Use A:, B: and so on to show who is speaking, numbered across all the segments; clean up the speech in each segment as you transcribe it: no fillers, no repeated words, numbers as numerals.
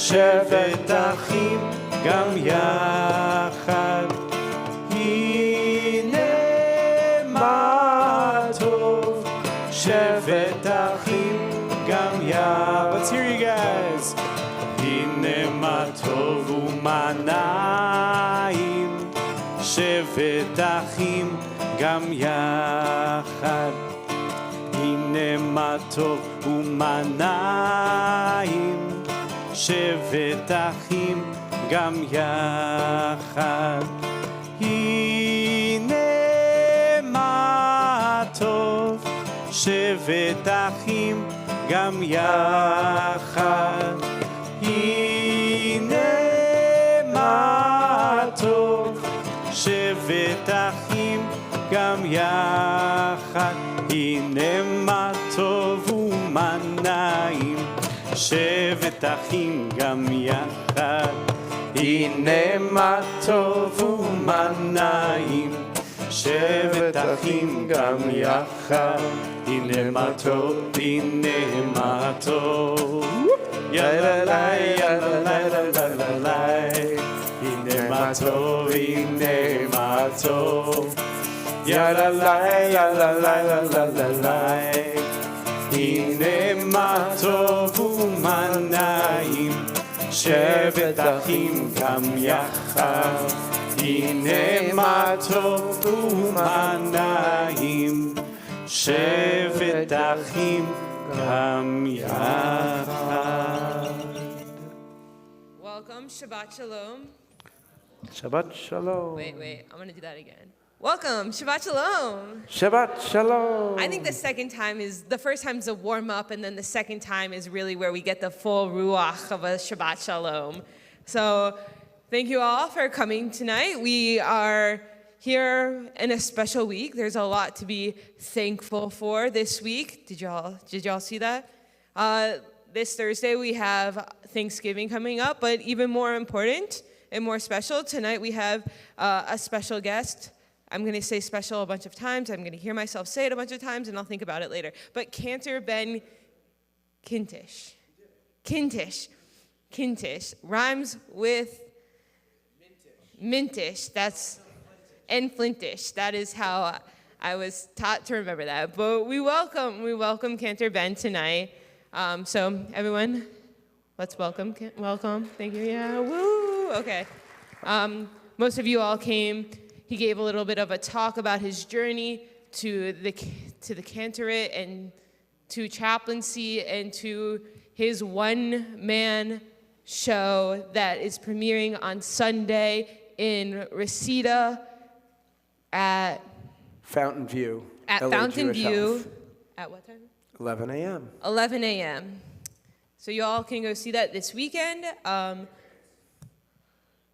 A: שבת אחים גם יחד, הנה מה טוב, שבת אחים גם יחד. Let's hear you guys. הנה מה טוב ומה נעים, שבת אחים גם יחד, הנה מה טוב ומה נעים, שבת אחים גם יחד, הנה מה טוב, שבת אחים גם יחד, הנה מה טוב, שבת אחים גם יחד, הנה מה טוב ומה נעים, שבת אחים גם יחד, הנה מה טוב ומה נעים, שבת אחים גם יחד, הנה מה טוב, הנה מה טוב, יאללה יאללה יאללה, הנה מה טוב, הנה מה טוב, יאללה יאללה יאללה, הנה מה טוב ומה נעים, שבת אחים גם יחד, הנה מה טוב ומה נעים, שבת אחים גם יחד.
B: Welcome, Shabbat Shalom.
A: Shabbat Shalom.
B: Wait, I'm going to do that again. Welcome, Shabbat Shalom.
A: Shabbat Shalom.
B: I think the first time is a warm up, and then the second time is really where we get the full ruach of a Shabbat Shalom. So thank you all for coming tonight. We are here in a special week. There's a lot to be thankful for this week. Did y'all see that? This Thursday we have Thanksgiving coming up, but even more important and more special, tonight we have a special guest. I'm going to say special a bunch of times. I'm going to hear myself say it a bunch of times, and I'll think about it later. But Cantor Ben Kintish. Kintish rhymes with mintish. And flintish. That is how I was taught to remember that. But we welcome Cantor Ben tonight. So everyone, let's welcome. Thank you. Yeah. Woo. Okay. Most of you all came. He gave a little bit of a talk about his journey to the cantorate and to chaplaincy and to his one-man show that is premiering on Sunday in Reseda at
A: Fountain View.
B: At
A: LA
B: Fountain
A: Jewish
B: View.
A: Health.
B: At what time?
A: 11 a.m.
B: 11 a.m. So you all can go see that this weekend.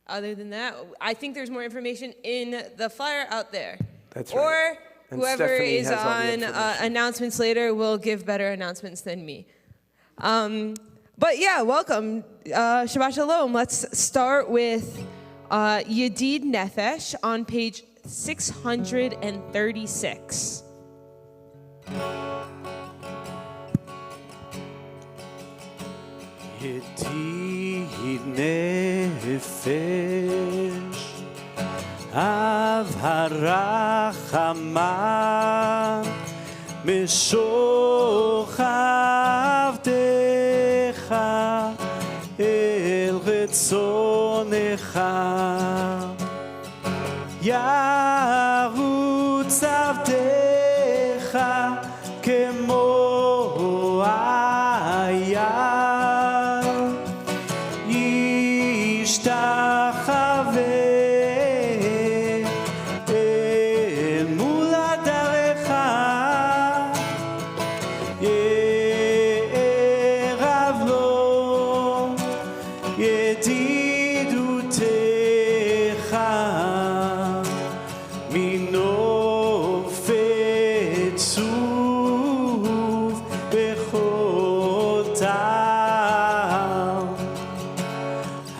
B: Other than that, I think there's more information in the flyer out there.
A: That's right.
B: Or
A: And
B: whoever
A: Stephanie
B: is
A: has all the
B: on
A: information.
B: announcements later will give better announcements than me. But yeah, welcome. Shabbat Shalom. Let's start with Yedid Nefesh on page 636.
A: ידיד נפש, אב הרחמן, משוכבתך אל רצונך, ירוץ עבדך כמו הים, ישתחווה אל מול עדרך, יערב לו ידידותך, מנופת צוף בחותם,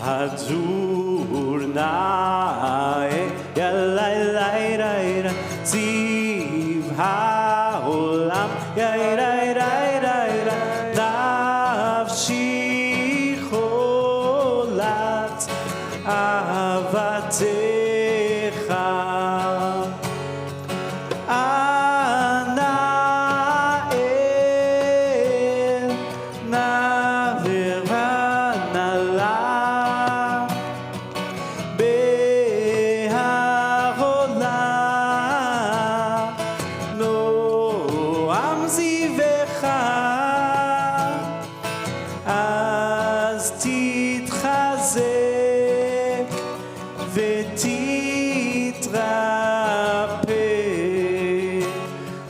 A: הדור נאה יליירה זיו העולם ייירה נפשי חופשי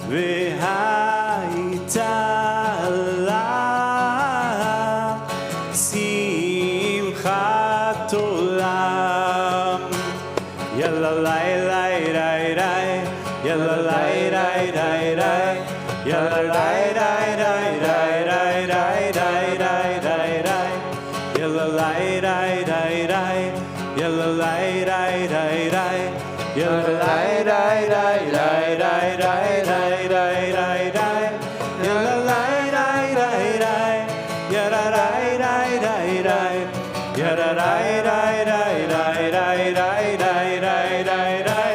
A: והייתה לה שמחת עולם. יאללה לי לי לי לי, יאללה לי לי לי לי, יאללה לי לי לי לי לי לי לי לי לי, יאללה לי לי לי לי, יאללה לי לי לי לי, yalla lai lai lai lai lai lai lai lai lai lai, yalla lai lai lai lai, yalla lai lai lai lai, yalla lai lai lai lai lai lai lai lai lai lai,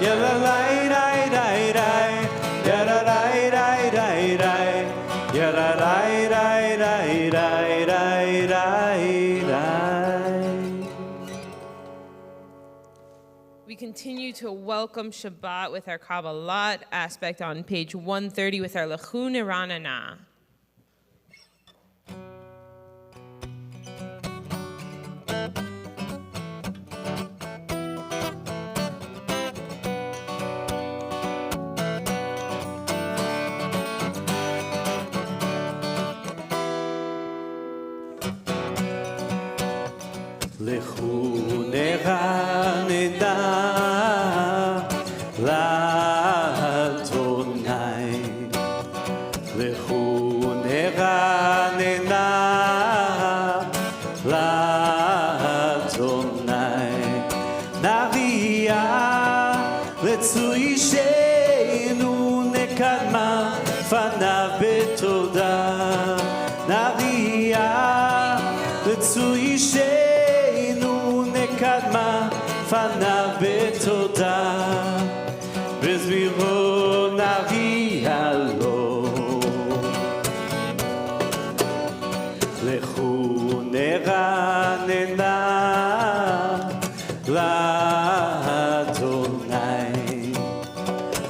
A: yalla lai lai lai lai, yalla lai lai lai lai, yalla lai lai lai lai lai lai lai.
B: We continue to welcome Shabbat with our Kabbalat aspect on page 130 with our Lechun Iranana.
A: Lechun Iranana l'Adonai, Lechun Iranana l'Adonai, Nariya letzui sheinu nekadma fanav betoda, Nariya letzui sheinu nekadma fanav betoda, וזמירו נריע לו. לכו נרננה לאדוני,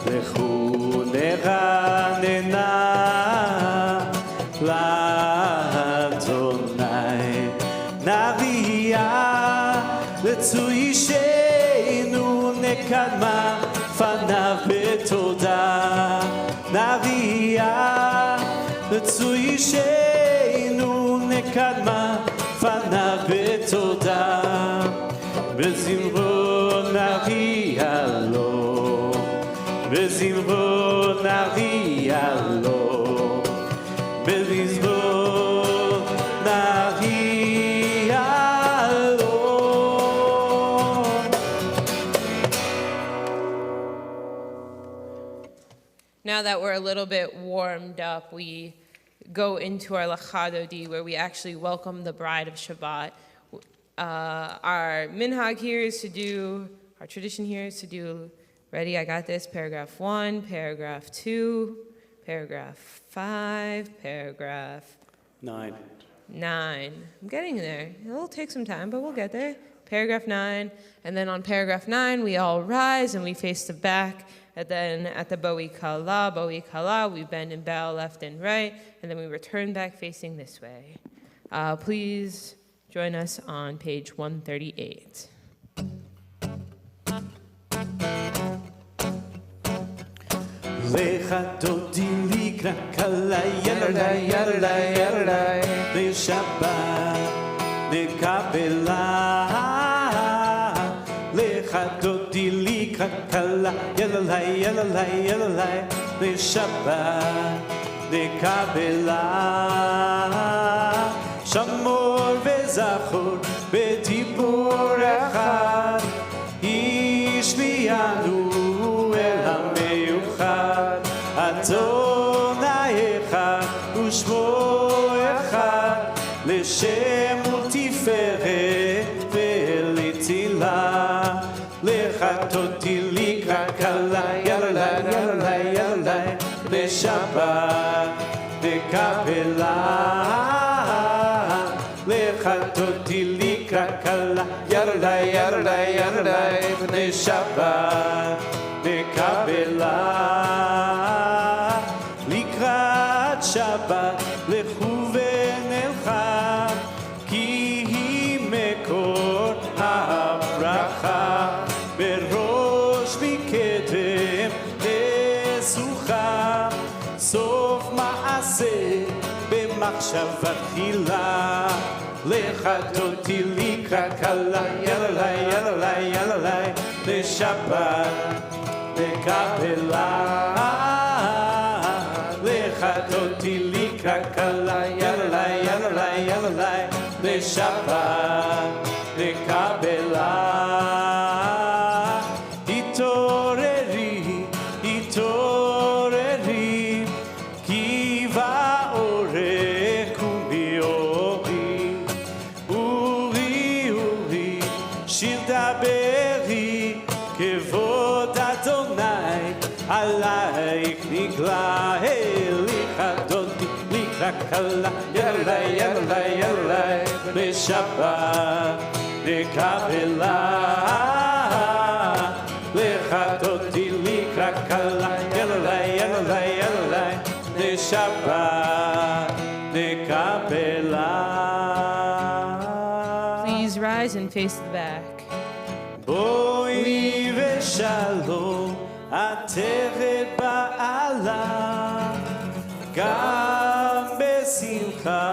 A: לכו נרננה לאדוני, נריע לצוי שינו נקדמה פניו בתודה, נריע לצוי שינו נקדמה פניו בתודה, בזמרו נריע לו, בזמרו נריע לו, בזמרו נריע לו.
B: Now that we're a little bit warmed up, we go into our Lachadodi, where we actually welcome the bride of Shabbat. Our minhag here is to do, our tradition here is to do, ready, I got this, paragraph 1, paragraph 2, paragraph 5, paragraph
A: 9.
B: I'm getting there. It'll take some time, but we'll get there. Paragraph 9, and then on paragraph 9, we all rise and we face the back. And then at the Bo'i Kala, we bend and bow left and right, and then we return back facing this way. Please join us on page 138.
A: Lecha dodi likra kala yalai yalai yalai le Shabbat nekabela. Lecha dodi likra kala yalai yalai yalai le Shabbat nekabela. Shamor vezachor bedibur echad ishmianu el hameyuchad Adonai echad ushmo echad leshem utiferet ve'letila lecha toti likra kala yalai yalai yalai leShabbat nekabela. Lecha toti likra kala yalai yalai yalai leShabbat nekabela. Likrat Shabbat lechu v'nelcha ki hi mekor habracha בראש מקדם נשוכה, סוף מעשה במחשבה תחילה, לך תותי לקרא קלה, יללי יללי יללי, לשבת לקבלה, לך תותי לקרא קלה, יללי יללי יללי, לשבת לקבלה. התעוררי, התעוררי, כי באורך ומאורי, אורי אורי, שיר דברי, כבוד אדוני עלייך נגלה, לך אדוני לקרא קלה, יללי יללי יללי, לשבת לקבלה, לך תותי לקרא קלה, יללי יללי יללי, לשבת לקבלה.
B: Please rise and face the back.
A: בואי ושלום עטרת בעלה, גם בשמחה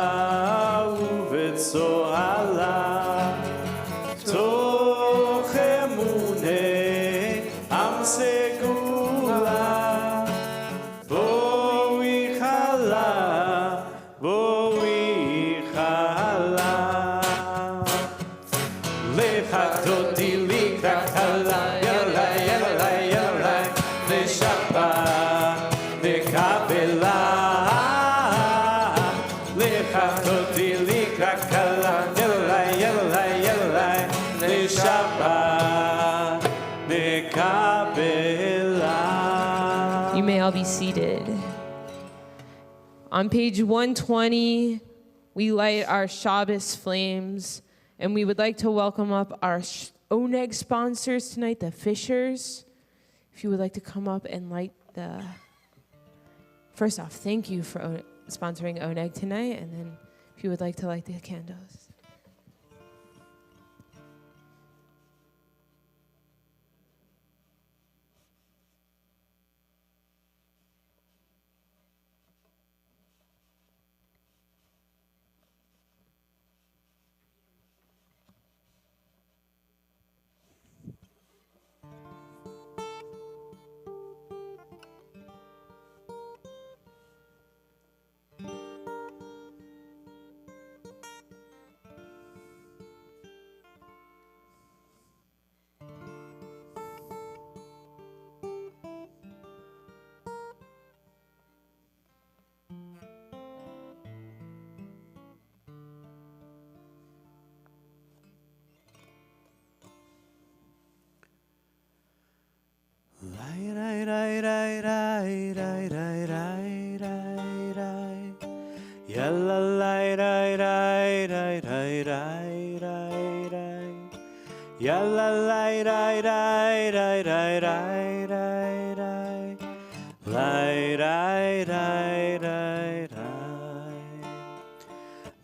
A: ובצוהלה, תוך אמוני עם סגולה. בואי חלה, בואי חלה, לך תותי לקרא קלה, יללי יללי יללי, לשבת לקבלה, לך תותי לקרא קלה, יללי יללי יללי, לשבת לקבלה.
B: You may all be seated. On page 120, we light our Shabbos flames, and we would like to welcome up our Oneg sponsors tonight, the Fishers. If you would like to come up and light the... First off, thank you for sponsoring Oneg tonight, and then if you would like to light the candles.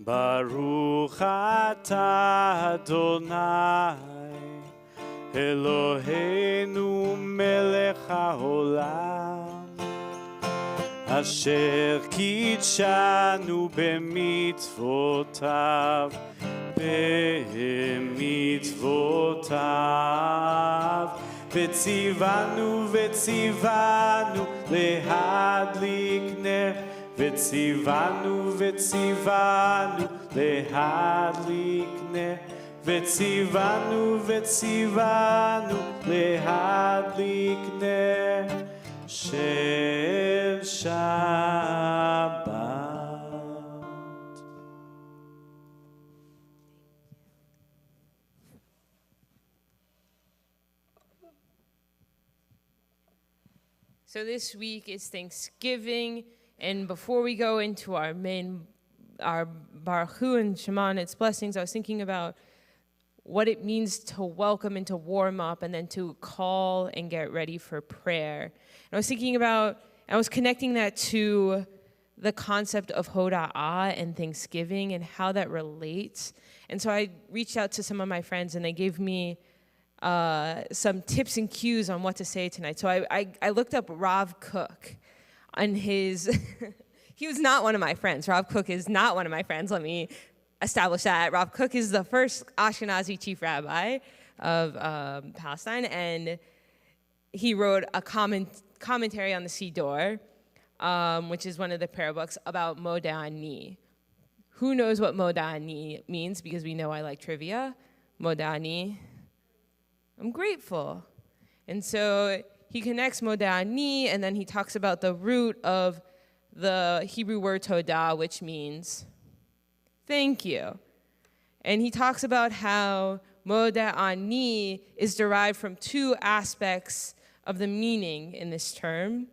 A: Baruch atah Adonai Eloheinu melech haolam asher kitshanu b'mitzvotav v'tzivanu lehadlik ner v'tzivanu lehadlik ner v'tzivanu lehadlik ner shel Shabbat.
B: So this week is Thanksgiving, and before we go into our Baruch Hu and Shema and its blessings, I was thinking about what it means to welcome and to warm up and then to call and get ready for prayer. And I was thinking about, I was connecting that to the concept of Hoda'ah and Thanksgiving and how that relates. And so I reached out to some of my friends and they gave me some tips and cues on what to say tonight. So I looked up Rav Kook on his, he was not one of my friends. Rav Kook is not one of my friends. Let me establish that. Rav Kook is the first Ashkenazi chief rabbi of Palestine, and he wrote a commentary on the Siddur, which is one of the prayer books, about Modeh Ani. Who knows what Modeh Ani means? Because we know I like trivia. Modeh Ani, I'm grateful. And so he connects Modeh Ani, and then he talks about the root of the Hebrew word todah, which means thank you. And he talks about how Modeh Ani is derived from two aspects of the meaning in this term.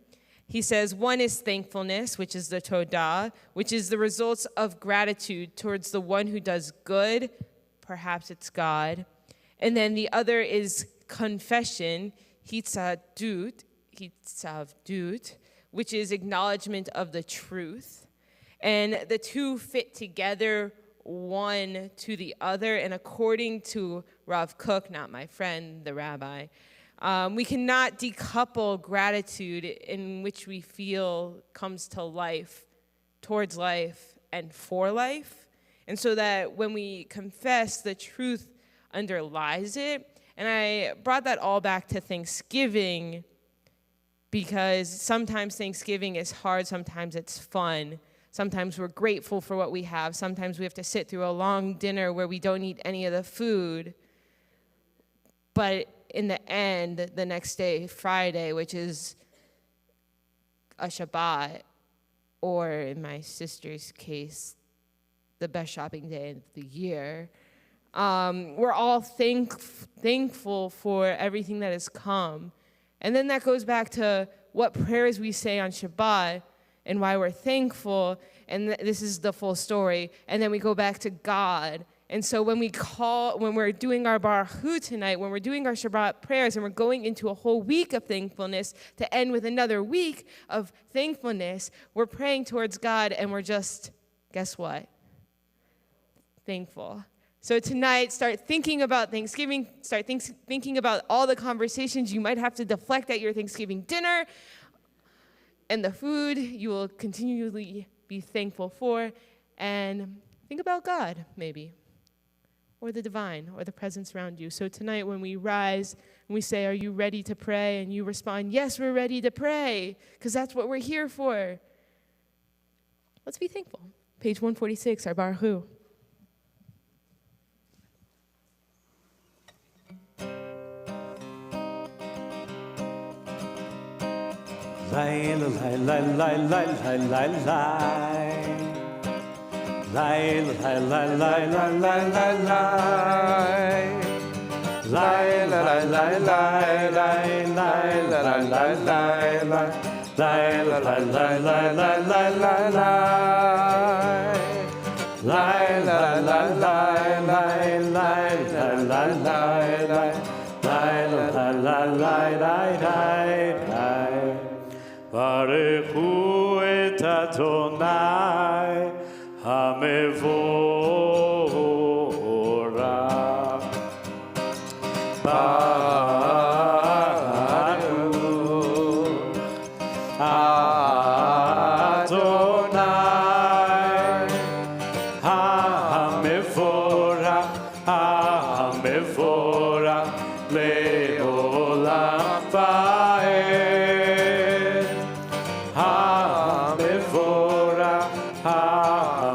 B: He says one is thankfulness, which is the todah, which is the results of gratitude towards the one who does good, perhaps it's God. And then the other is confession, hitzavdut, which is acknowledgement of the truth. And the two fit together, one to the other. And according to Rav Kook, not my friend, the rabbi, we cannot decouple gratitude in which we feel comes to life, towards life, and for life. And so that when we confess, the truth underlies it. And I brought that all back to Thanksgiving because sometimes Thanksgiving is hard, sometimes it's fun. Sometimes we're grateful for what we have. Sometimes we have to sit through a long dinner where we don't eat any of the food. But in the end, the next day, Friday, which is a Shabbat, or in my sister's case, the best shopping day of the year, we're all thankful for everything that has come. And then that goes back to what prayers we say on Shabbat and why we're thankful, and this is the full story. And then we go back to God. And so when we're doing our Baruch Hu tonight, when we're doing our Shabbat prayers, and we're going into a whole week of thankfulness to end with another week of thankfulness, we're praying towards God, and we're just, guess what? Thankful. So tonight, start thinking about Thanksgiving. Start thinking about all the conversations you might have to deflect at your Thanksgiving dinner, and the food you will continually be thankful for, and think about God, maybe, or the divine, or the presence around you. So tonight when we rise and we say, are you ready to pray? And you respond, yes, we're ready to pray, because that's what we're here for. Let's be thankful. Page 146, our Baruch Hu.
A: Lai la lai lai lai lai lai lai lai. Lai la lai lai lai lai lai lai. Lai la lai lai lai lai lai la lai lai lai lai. Lai la lai lai lai lai lai lai lai. Lai la lai lai lai lai lai lai lai. Lai la lai lai lai lai. Baruchu et Adonai HaMevorach. Baruch Adonai HaMevorach, HaMevorach le'olam va'ed.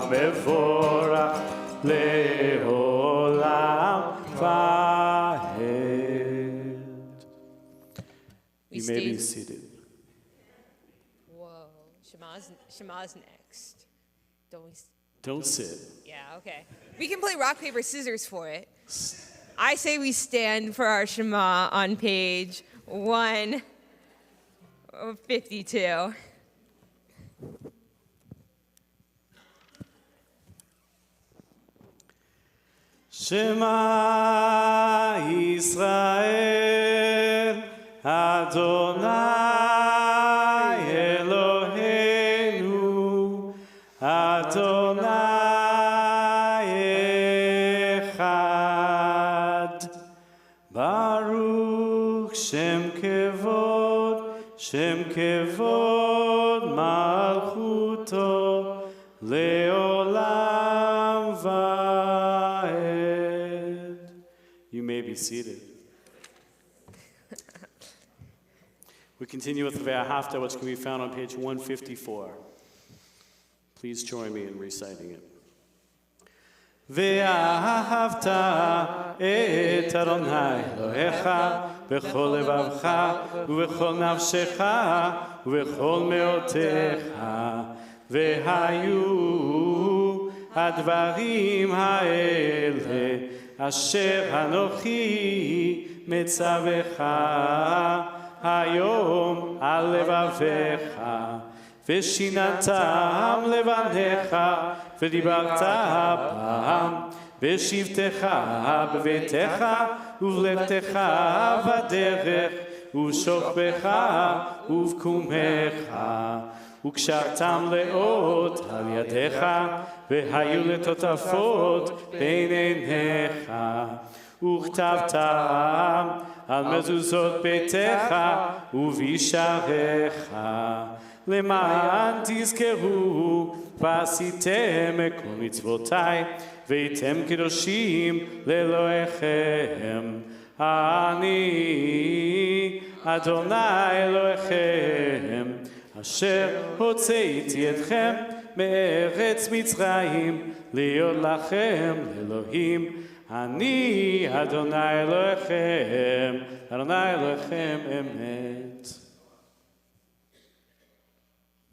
A: HaMevorach le'olam va'ed. You may be seated.
B: Whoa, Shema's next.
A: Don't sit.
B: Yeah, okay. We can play rock, paper, scissors for it. I say we stand for our Shema on page 152.
A: Shema Yisrael Adonai Eloheinu Adonai Echad Baruch שם כבוד מלכותו לעולם ועד. You may be seated. We continue with the Ve'ahavta, which can be found on page 154. Please join me in reciting it. ואהבת את אדוני אלוהיך בכל לבבך ובכל נפשך ובכל מאודך, והיו הדברים האלה אשר אנוכי מצווך היום על לבביך, ושיננתם לבניך ודיברת בם בשבתך בביתך ובלכתך בדרך ובשוכבך ובקומך, וקשרתם לאות על ידיך והיו לטוטפות בין עיניך, וכתבתם על מזוזות ביתך ובשעריך, למען תזכרו ועשיתם כל מצוותיי והייתם קדושים לאלוהיכם. אני אדוני אלוהיכם אשר הוצאתי אתכם מארץ מצרים להיות לכם לאלוהים. אני אדוני אלוהיכם, אדוני אלוהיכם אמת.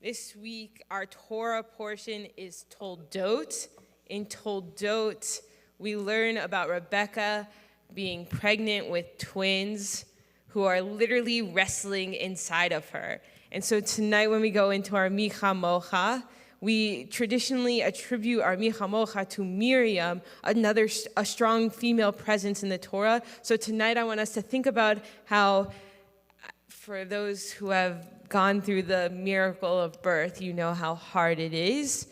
B: This week, our Torah portion is Toldot. In Toldot, we learn about Rebecca being pregnant with twins who are literally wrestling inside of her. And so tonight when we go into our Micha Mocha, we traditionally attribute our Micha Mocha to Miriam, a strong female presence in the Torah. So tonight I want us to think about how, for those who have gone through the miracle of birth, you know how hard it is,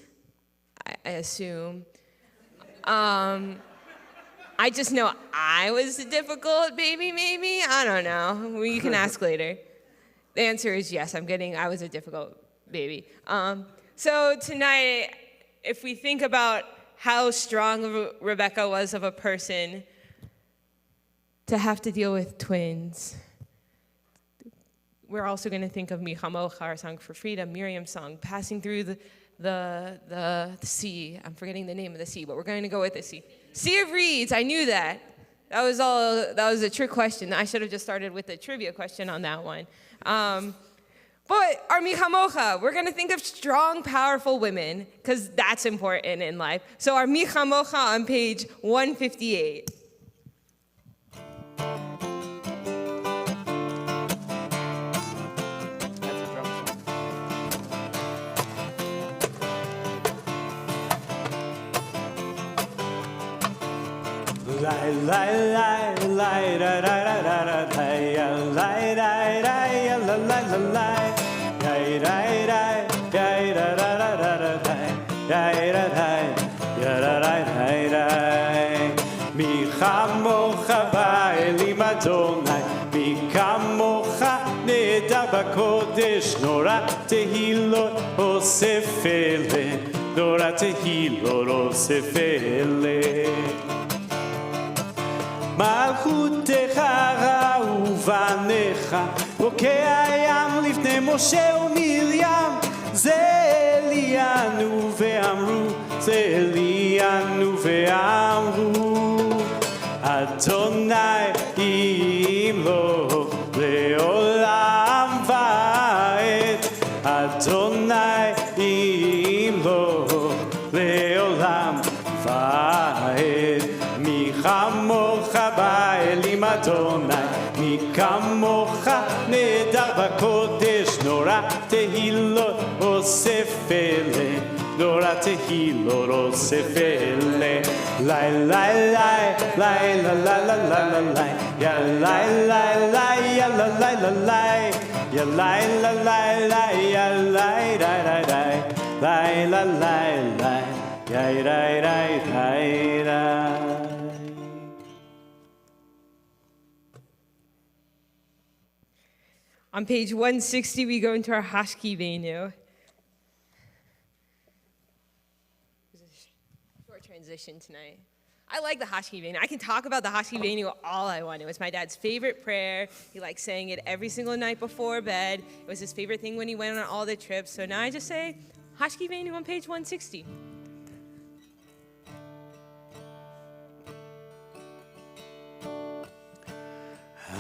B: I assume. I just know I was a difficult baby, maybe? I don't know. You can ask later. The answer is yes, I was a difficult baby. So tonight, if we think about how strong Rebecca was of a person, to have to deal with twins. We're also going to think of Micha Mocha, our song for freedom, Miriam's song, passing through the sea. I'm forgetting the name of the sea, but we're going to go with the sea. Sea of Reeds, I knew that. That was a trick question. I should have just started with a trivia question on that one. But our Micha Mocha, we're going to think of strong, powerful women, because that's important in life. So our Micha Mocha on page 158.
A: Lai lai lai lai da da da da da lai lai lai lai la la la lai lai lai lai da da da da da lai da da ya da da da mi chamocha ba'elim Adonai mi kamocha nedar b'kodesh nora tehilot osef ele nora tehilot osef ele. מלכותך ובניך בוקע הים לפני משה ומרים זה ליאנו ואמרו אדוני ימלוך לעולם ועד אדוני ימלוך לעולם ועד מי כמוך באלים אדוני מי כמוך נהדר בקודש נורא תהילות אוסף אלה נורא תהילות אוסף אלה לי לי לי לי לי לי לי לי יא לי לי לי יא לי לי לי יא לי לי לי יא לי לי לי לי Yai rai rai rai rai.
B: On page 160, we go into our Hashkivenu. Short transition tonight. I like the Hashkivenu. I can talk about the Hashkivenu all I want. It was my dad's favorite prayer. He liked saying it every single night before bed. It was his favorite thing when he went on all the trips. So now I just say Hashkivenu on page 160.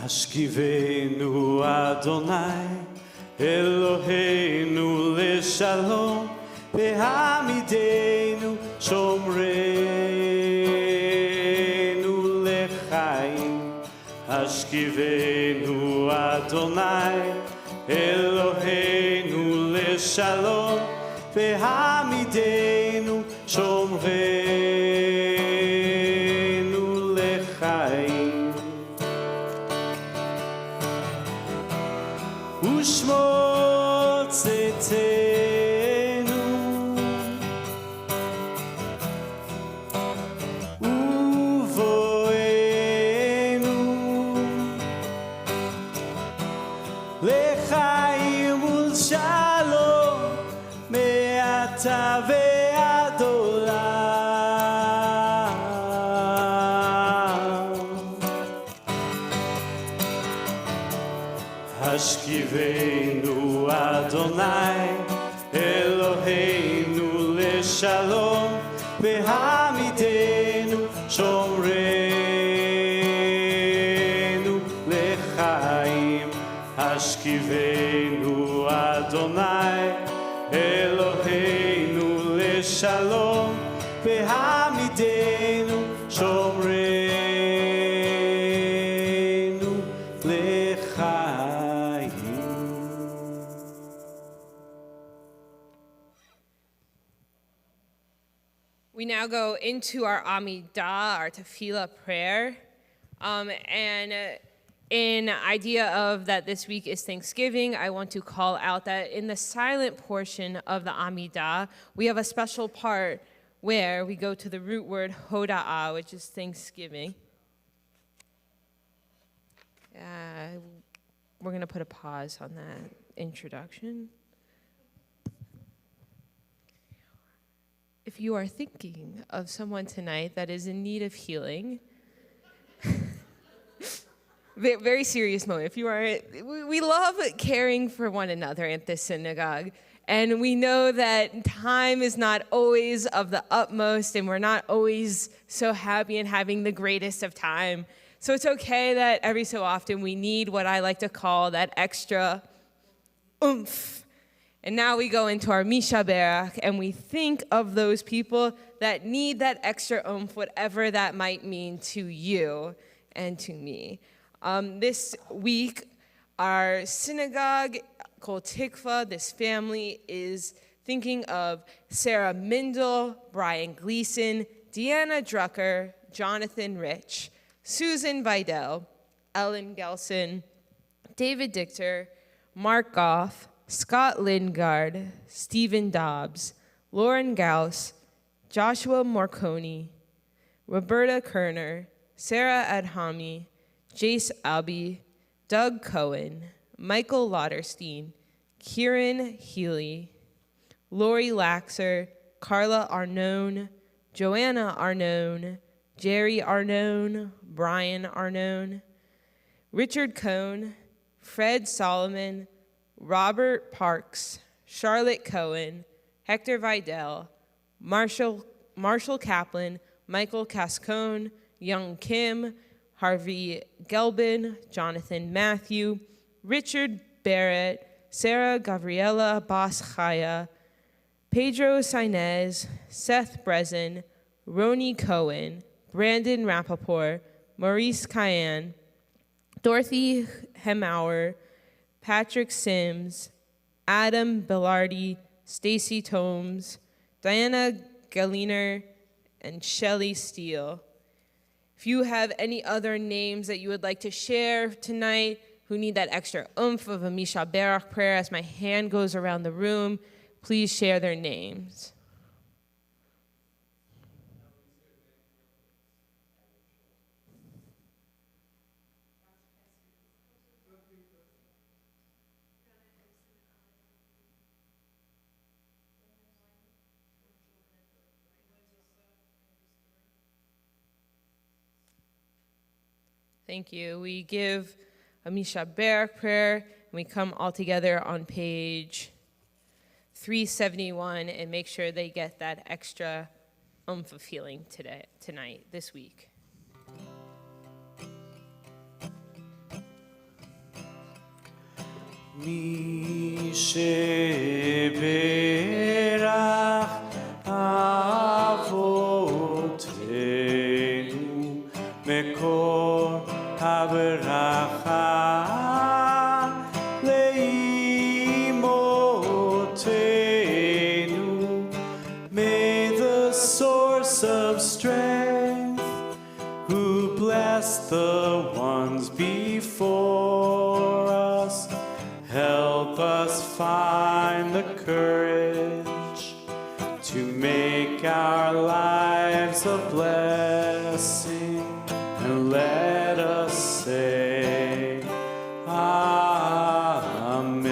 A: השכיבנו אדוני אלוהינו לשלום והעמידנו שומרנו לחיים השכיבנו אדוני אלוהינו לשלום והעמידנו שומרנו לחיים ושמור צאתנו ובואנו לחיים ולשלום מעתה ועד עולם השכיבנו אדוני אלוהינו לשלום והעמידנו שומרנו לחיים השכיבנו אדוני אלוהינו לשלום והעמידנו שומרנו לחיים.
B: We now go into our Amidah, our Tefillah prayer. In idea of that this week is Thanksgiving, I want to call out that in the silent portion of the Amidah, we have a special part where we go to the root word hoda'ah, which is thanksgiving. We're going to put a pause on that introduction. If you are thinking of someone tonight that is in need of healing, very serious moment. If you are, we love caring for one another at this synagogue, and we know that time is not always of the utmost, and we're not always so happy and having the greatest of time. So it's okay that every so often we need what I like to call that extra oomph. And now we go into our Mishaberach, and we think of those people that need that extra oomph, whatever that might mean to you and to me. This week, our synagogue, Kol Tikva, this family, is thinking of Sarah Mindel, Brian Gleason, Deanna Drucker, Jonathan Rich, Susan Vidal, Ellen Gelson, David Dichter, Mark Goff, Scott Lingard, Stephen Dobbs, Lauren Gauss, Joshua Morconi, Roberta Kerner, Sarah Adhami, Jace Albee, Doug Cohen, Michael Lauderstein, Kieran Healy, Lori Laxer, Carla Arnone, Joanna Arnone, Jerry Arnone, Brian Arnone, Richard Cohn, Fred Solomon, Robert Parks, Charlotte Cohen, Hector Vidal, Marshall Kaplan, Michael Cascone, Young Kim, Harvey Gelbin, Jonathan Matthew, Richard Barrett, Sarah Gabriela Boschaya, Pedro Sainez, Seth Brezen, Roni Cohen, Brandon Rappaport, Maurice Cayenne, Dorothy Hemauer, Patrick Sims, Adam Bellardi, Stacy Tomes, Diana Galliner, and Shelley Steele. If you have any other names that you would like to share tonight who need that extra oomph of a Misha Berach prayer as my hand goes around the room, please share their names. Thank you. We give a Misha Barak prayer, and we come all together on page 371 and make sure they get that extra oomph of healing tonight, this week.
A: מי שברך אבותינו מקור הברכה לאמותינו. May the source of strength who blessed the ones before us help us find the courage to make our lives a blessing, and let us say, Amen.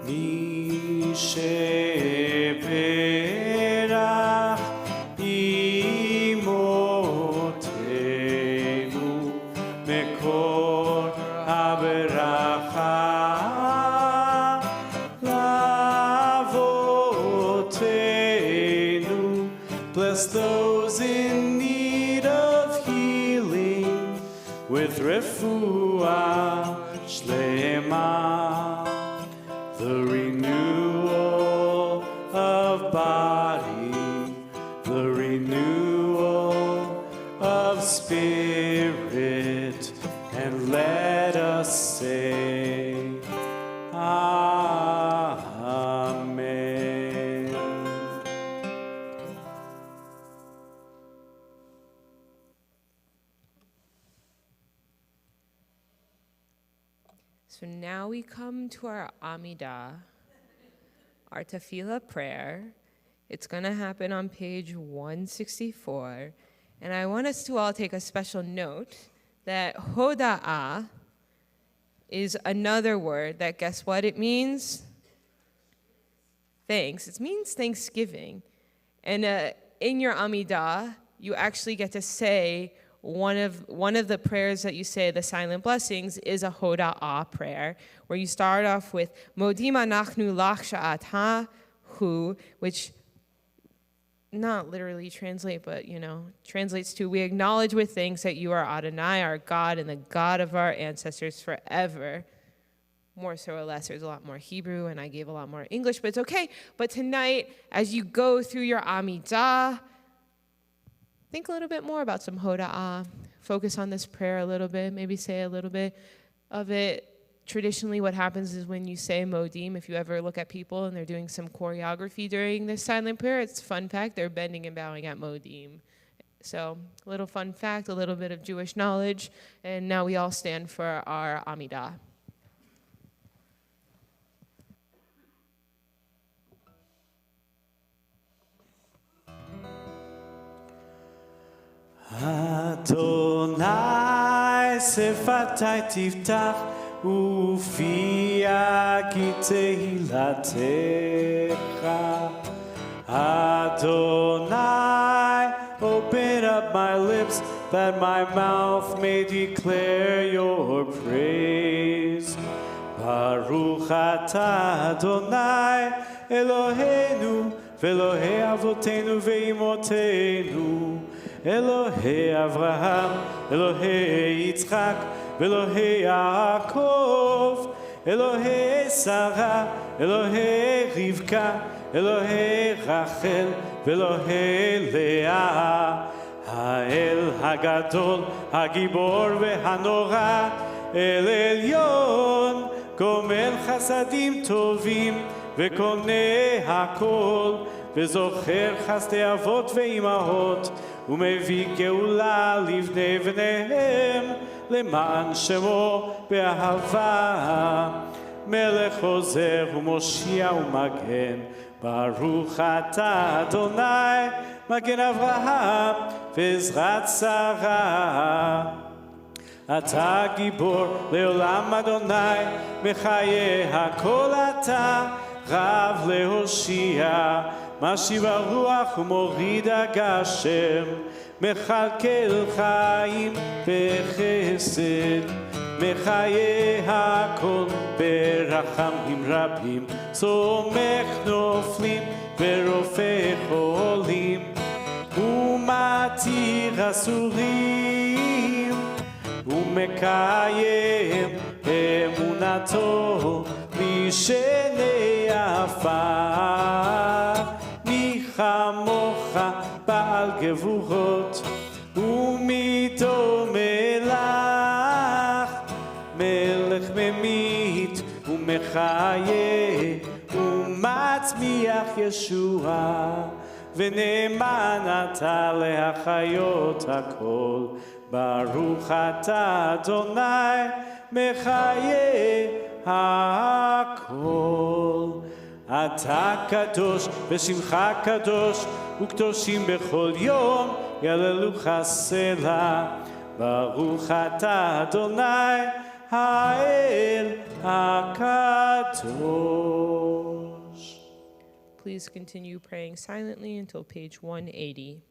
A: Mi sheberach imotenu מקור הברכה לאבותינו. Bless those in need of healing with refuah shlema, the renewal of body, the renewal of spirit, and let us say, Amen.
B: So now we come to our Amidah, our tefillah prayer. It's going to happen on page 164. And I want us to all take a special note that hoda'ah is another word that, guess what it means? Thanks. It means thanksgiving. And in your Amidah, you actually get to say one of the prayers that you say, the silent blessings, is a hoda'ah prayer, where you start off with Modim anachnu lach sha'at hu, which not literally translate, but, translates to, we acknowledge with thanks that you are Adonai, our God, and the God of our ancestors forever. More so or less, there's a lot more Hebrew, and I gave a lot more English, but it's okay. But tonight, as you go through your Amidah, think a little bit more about some hoda'ah. Focus on this prayer a little bit, maybe say a little bit of it. Traditionally, what happens is when you say modim, if you ever look at people and they're doing some choreography during this silent prayer, it's a fun fact, they're bending and bowing at modim. So, a little fun fact, a little bit of Jewish knowledge, and now we all stand for our Amidah.
A: Adonai sefatai tiftach ufia ki tehilatecha. Adonai, open up my lips that my mouth may declare your praise. Baruch atah Adonai Eloheinu ve'Elohei avotenu ve'imotenu, Elohei Avraham, Elohei Yitzchak, Elohei Yaakov, Elohei Sarah, Elohei Rivka, Elohei Rachel, Elohei Leah, Ha'el Hagadol, Hagibor ve'Hanora, El Elyon, Gomel Chasadim Tovim, וקונה הכל, וזוכר חסדי אבות ואימהות, ומביא גאולה לבני בניהם, למען שמו באהבה. מלך עוזר ומושיע ומגן, ברוך אתה אדוני, מגן אברהם ועזרת שרה. אתה גיבור לעולם אדוני, מחיי הכל אתה, רב להושיע, משיב הרוח ומוריד הגשם, מכלכל חיים בחסד, מחיה הכל ברחמים רבים, צומח נופלים ורופא חולים, ומתיר אסורים, ומקיים אמונתו משני עפר. מי כמוך בעל גבורות ומיתו מלך, מלך ממית ומחיה ומצמיח ישועה, ונאמן אתה להחיות הכל. ברוך אתה אדוני מחיה הכל. אתה קדוש ושמך קדוש, וקדושים בכל יום יהללוך סלה. ברוך אתה אדוני האל הקדוש.
B: Please continue praying silently until page 180.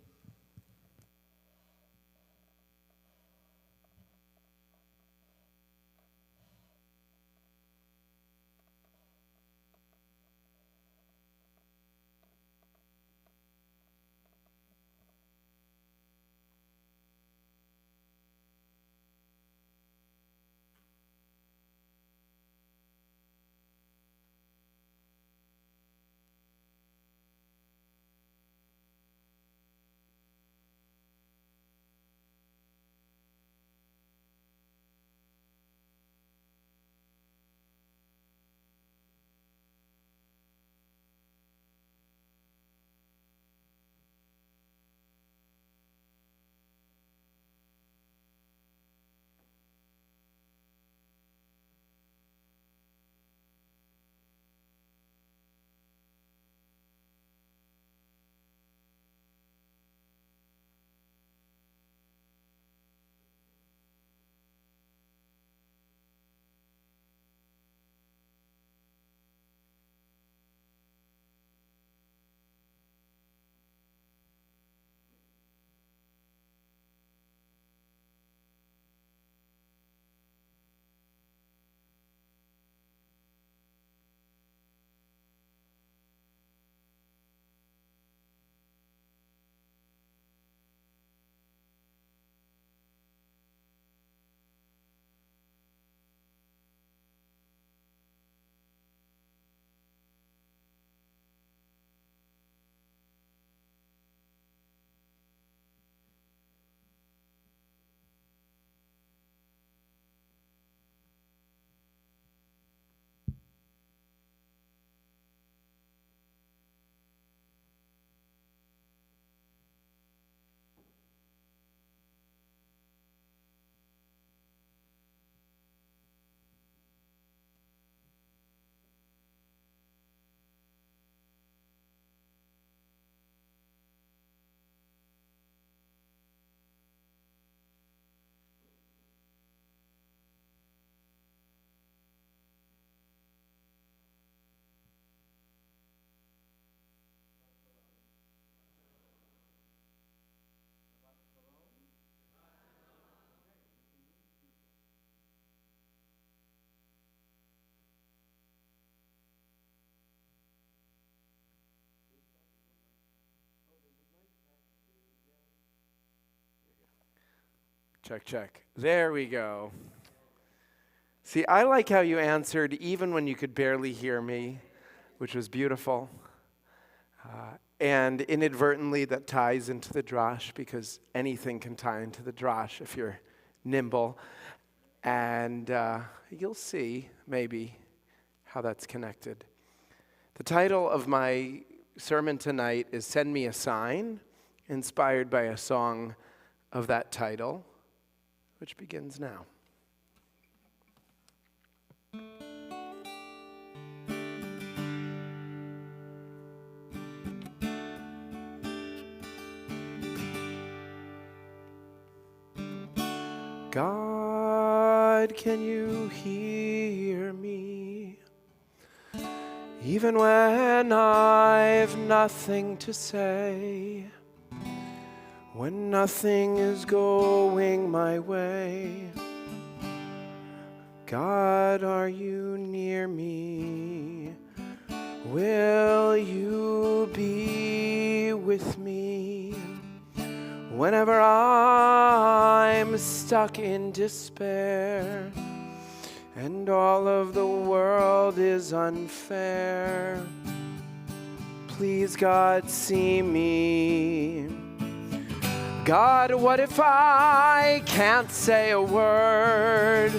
C: Check, check. There we go. See, I like how you answered even when you could barely hear me, which was beautiful. And inadvertently, that ties into the drash, because anything can tie into the drash if you're nimble. And you'll see, maybe, how that's connected. The title of my sermon tonight is Send Me a Sign, inspired by a song of that title, which begins now. God, can you hear me? Even when I've nothing to say, when nothing is going my way, God, are you near me? Will you be with me? Whenever I'm stuck in despair and all of the world is unfair, please, God, see me. God, what if I can't say a word,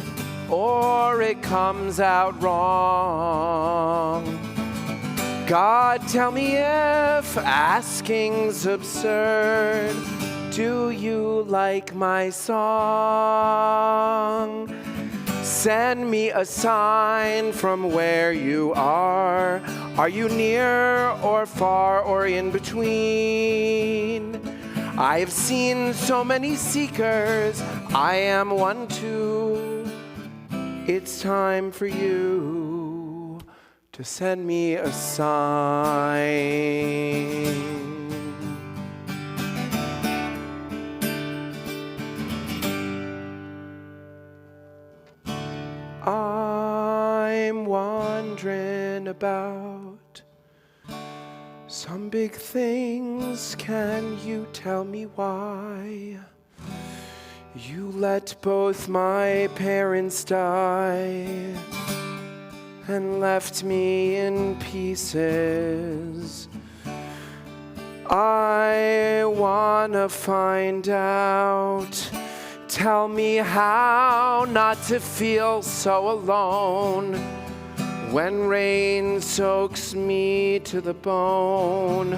C: or it comes out wrong? God, tell me if asking's absurd. Do you like my song? Send me a sign from where you are. Are you near or far or in between? I have seen so many seekers. I am one too. It's time for you to send me a sign. I'm wondering about some big things. Can you tell me why you let both my parents die and left me in pieces? I wanna find out. Tell me how not to feel so alone when rain soaks me to the bone.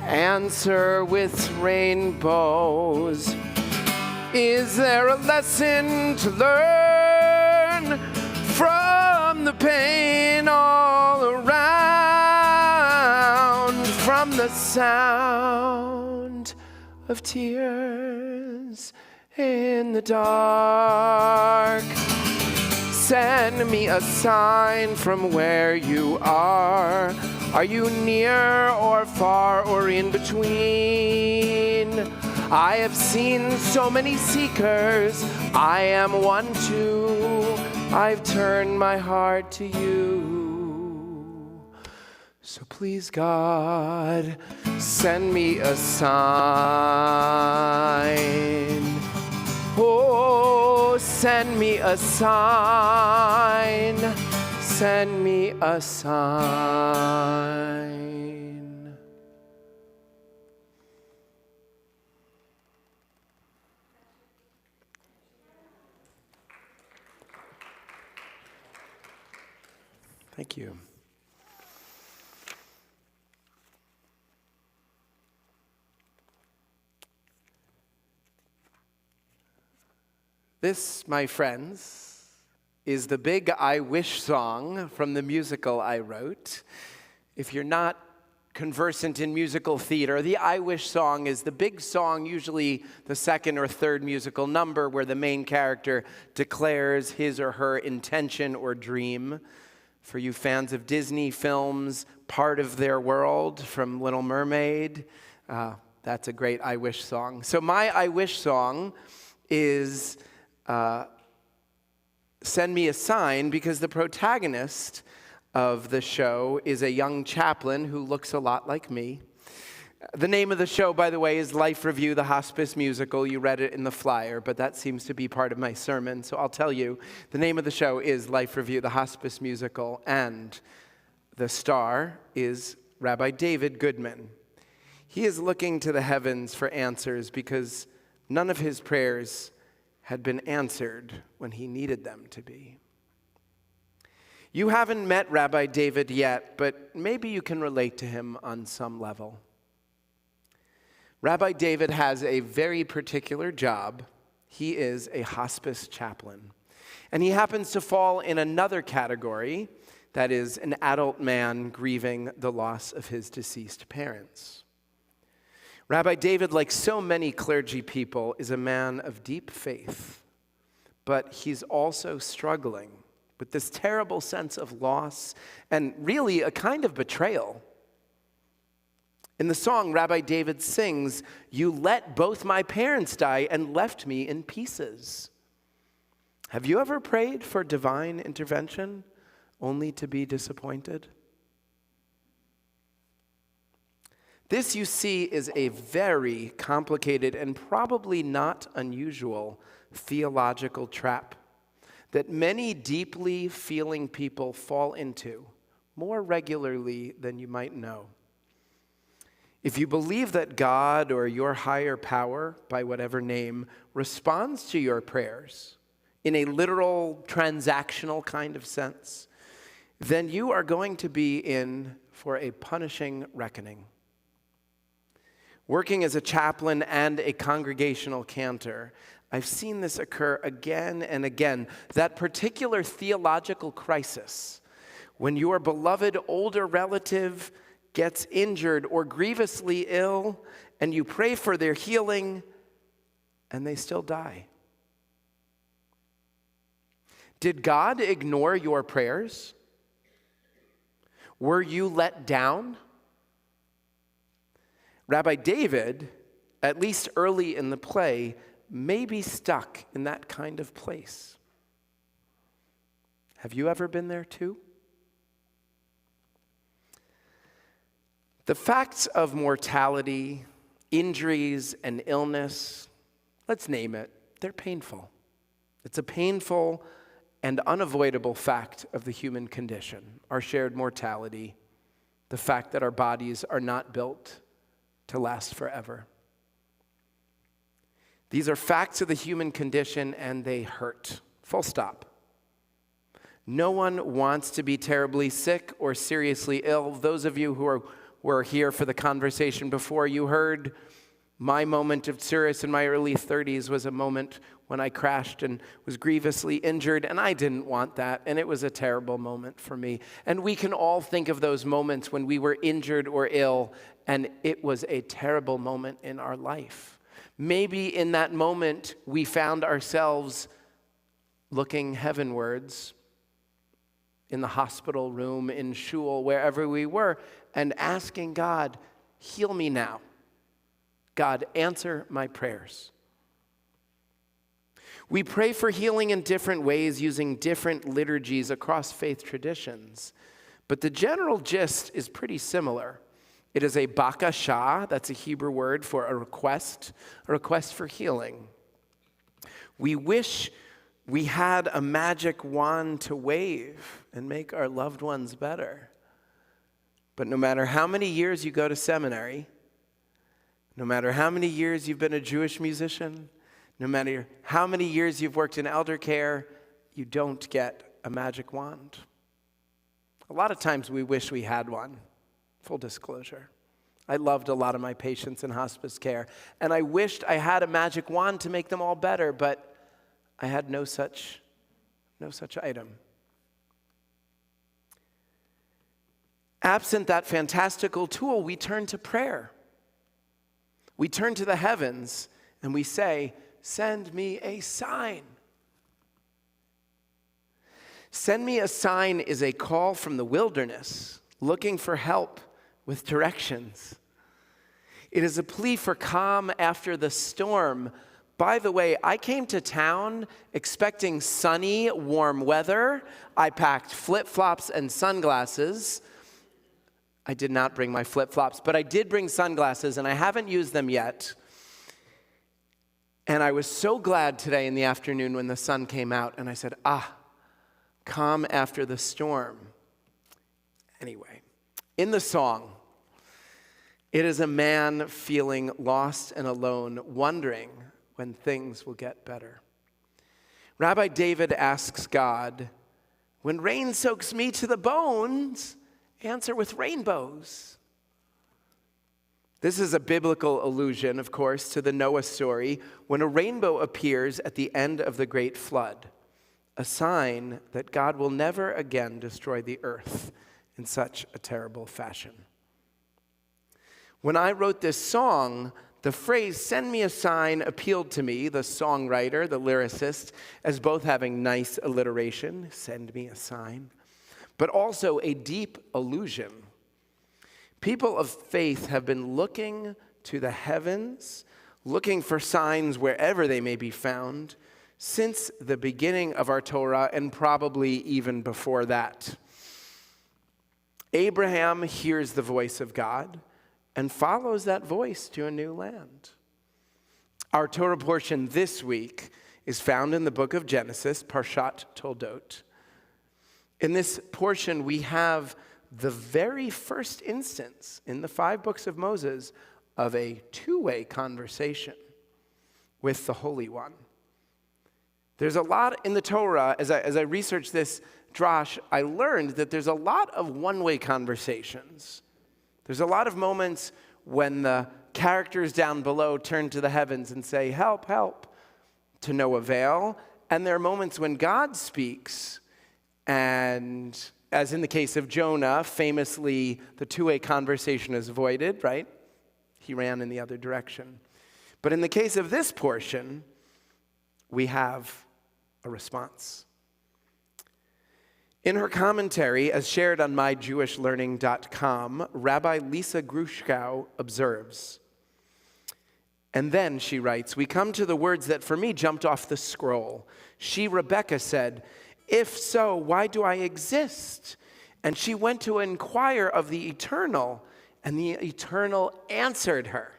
C: Answer with rainbows. Is there a lesson to learn from the pain all around, from the sound of tears in the dark? Send me a sign from where you are. Are you near or far or in between? I have seen so many seekers. I am one too. I've turned my heart to you. So please, God, send me a sign. Oh, send me a sign. Send me a sign. Thank you. This, my friends, is the big I Wish song from the musical I wrote. If you're not conversant in musical theater, the I Wish song is the big song, usually the second or third musical number, where the main character declares his or her intention or dream. For you fans of Disney films, part of their world, from Little Mermaid, that's a great I Wish song. So my I Wish song is Send Me a Sign, because the protagonist of the show is a young chaplain who looks a lot like me. The name of the show, by the way, is Life Review, the hospice musical. You read it in the flyer, but that seems to be part of my sermon, so I'll tell you. The name of the show is Life Review, the hospice musical, and the star is Rabbi David Goodman. He is looking to the heavens for answers because none of his prayers had been answered when he needed them to be. You haven't met Rabbi David yet, but maybe you can relate to him on some level. Rabbi David has a very particular job. He is a hospice chaplain. And he happens to fall in another category, that is, an adult man grieving the loss of his deceased parents. Rabbi David, like so many clergy people, is a man of deep faith, but he's also struggling with this terrible sense of loss and really a kind of betrayal. In the song, Rabbi David sings, "You let both my parents die and left me in pieces." Have you ever prayed for divine intervention only to be disappointed? This, you see, is a very complicated and probably not unusual theological trap that many deeply feeling people fall into more regularly than you might know. If you believe that God or your higher power, by whatever name, responds to your prayers in a literal, transactional kind of sense, then you are going to be in for a punishing reckoning. Working as a chaplain and a congregational cantor, I've seen this occur again and again. That particular theological crisis, when your beloved older relative gets injured or grievously ill, and you pray for their healing, and they still die. Did God ignore your prayers? Were you let down? Rabbi David, at least early in the play, may be stuck in that kind of place. Have you ever been there too? The facts of mortality, injuries, and illness, let's name it, they're painful. It's a painful and unavoidable fact of the human condition, our shared mortality, the fact that our bodies are not built to last forever. These are facts of the human condition, and they hurt. Full stop. No one wants to be terribly sick or seriously ill. Those of you who were here for the conversation before, you heard my moment of tsuris in my early 30s was a moment when I crashed and was grievously injured, and I didn't want that, and it was a terrible moment for me. And we can all think of those moments when we were injured or ill, and it was a terrible moment in our life. Maybe in that moment, we found ourselves looking heavenwards in the hospital room, in shul, wherever we were, and asking God, heal me now. God, answer my prayers. We pray for healing in different ways using different liturgies across faith traditions, but the general gist is pretty similar. It is a bakashah, that's a Hebrew word for a request for healing. We wish we had a magic wand to wave and make our loved ones better. But no matter how many years you go to seminary, no matter how many years you've been a Jewish musician, no matter how many years you've worked in elder care, you don't get a magic wand. A lot of times we wish we had one. Full disclosure. I loved a lot of my patients in hospice care, and I wished I had a magic wand to make them all better, but I had no such item. Absent that fantastical tool, we turn to prayer. We turn to the heavens and we say, send me a sign. Send me a sign is a call from the wilderness, looking for help with directions. It is a plea for calm after the storm. By the way, I came to town expecting sunny, warm weather. I packed flip-flops and sunglasses. I did not bring my flip-flops, but I did bring sunglasses, and I haven't used them yet. And I was so glad today in the afternoon when the sun came out, and I said, calm after the storm. Anyway, in the song, it is a man feeling lost and alone, wondering when things will get better. Rabbi David asks God, when rain soaks me to the bones, answer with rainbows. This is a biblical allusion, of course, to the Noah story when a rainbow appears at the end of the great flood, a sign that God will never again destroy the earth in such a terrible fashion. When I wrote this song, The phrase, "send me a sign," appealed to me, the songwriter, the lyricist, as both having nice alliteration, send me a sign, but also a deep allusion. People of faith have been looking to the heavens, looking for signs wherever they may be found, since the beginning of our Torah, and probably even before that. Abraham hears the voice of God and follows that voice to a new land. Our Torah portion this week is found in the book of Genesis, Parshat Toldot. In this portion, we have the very first instance in the 5 books of Moses of a two-way conversation with the Holy One. There's a lot in the Torah. As I researched this drash, I learned that there's a lot of one-way conversations. There's a lot of moments when the characters down below turn to the heavens and say, "Help, help," to no avail. And there are moments when God speaks, and as in the case of Jonah, famously, the two-way conversation is avoided, right? He ran in the other direction. But in the case of this portion, we have a response. In her commentary, as shared on myjewishlearning.com, Rabbi Lisa Grushkow observes, and then, she writes, we come to the words that for me jumped off the scroll. She, Rebecca, said, "If so, why do I exist?" And she went to inquire of the Eternal, and the Eternal answered her,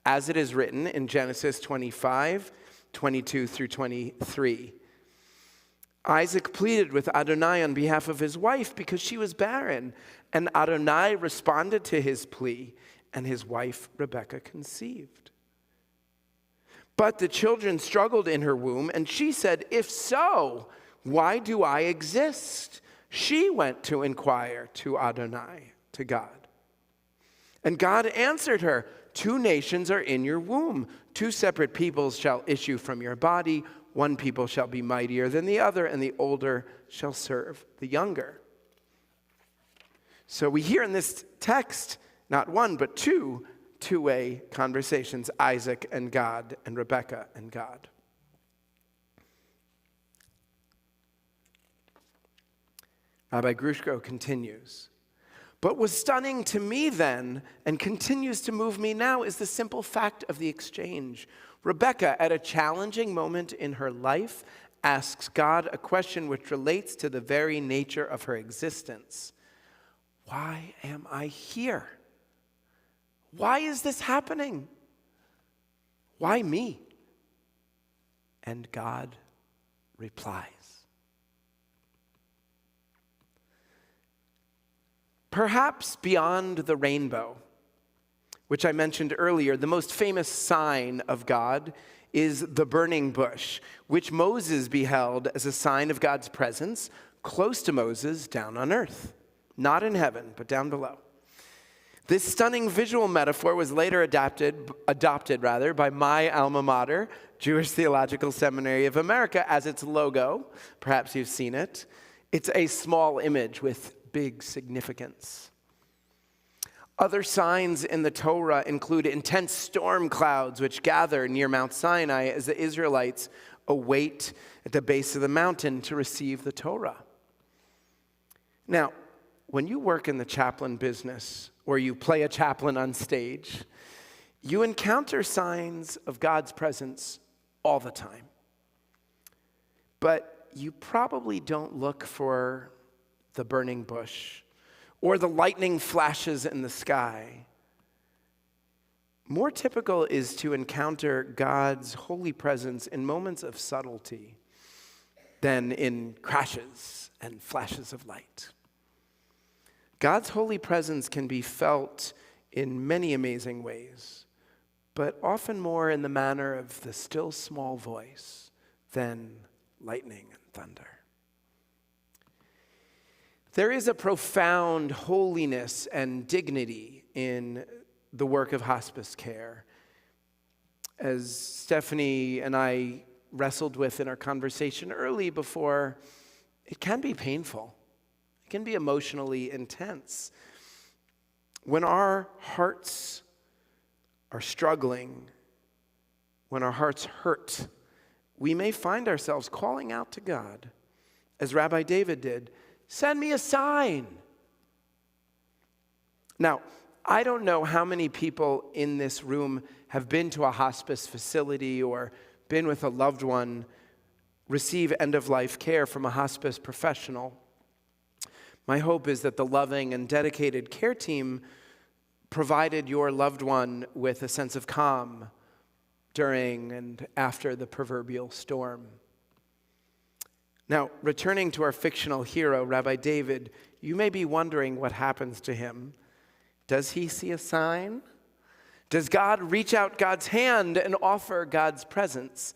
C: as it is written in Genesis 25, 22 through 23. Isaac pleaded with Adonai on behalf of his wife because she was barren, and Adonai responded to his plea, and his wife Rebekah conceived. But the children struggled in her womb, and she said, "If so, why do I exist?" She went to inquire to Adonai, to God. And God answered her, "2 nations are in your womb. 2 separate peoples shall issue from your body. One people shall be mightier than the other, and the older shall serve the younger." So we hear in this text, not one, but two-way conversations, Isaac and God, and Rebekah and God. Rabbi Grushko continues, "But what's stunning to me then, and continues to move me now, is the simple fact of the exchange. Rebekah, at a challenging moment in her life, asks God a question which relates to the very nature of her existence. Why am I here? Why is this happening? Why me?" And God replies. Perhaps beyond the rainbow, which I mentioned earlier, the most famous sign of God is the burning bush, which Moses beheld as a sign of God's presence close to Moses down on earth. Not in heaven, but down below. This stunning visual metaphor was later adopted by my alma mater, Jewish Theological Seminary of America, as its logo. Perhaps you've seen it. It's a small image with big significance. Other signs in the Torah include intense storm clouds which gather near Mount Sinai as the Israelites await at the base of the mountain to receive the Torah. Now, when you work in the chaplain business or you play a chaplain on stage, you encounter signs of God's presence all the time. But you probably don't look for the burning bush or the lightning flashes in the sky. More typical is to encounter God's holy presence in moments of subtlety than in crashes and flashes of light. God's holy presence can be felt in many amazing ways, but often more in the manner of the still small voice than lightning and thunder. There is a profound holiness and dignity in the work of hospice care. As Stephanie and I wrestled with in our conversation early before, it can be painful. It can be emotionally intense. When our hearts are struggling, when our hearts hurt, we may find ourselves calling out to God, as Rabbi David did, "Send me a sign." Now, I don't know how many people in this room have been to a hospice facility or been with a loved one receive end-of-life care from a hospice professional. My hope is that the loving and dedicated care team provided your loved one with a sense of calm during and after the proverbial storm. Now, returning to our fictional hero, Rabbi David, you may be wondering what happens to him. Does he see a sign? Does God reach out God's hand and offer God's presence?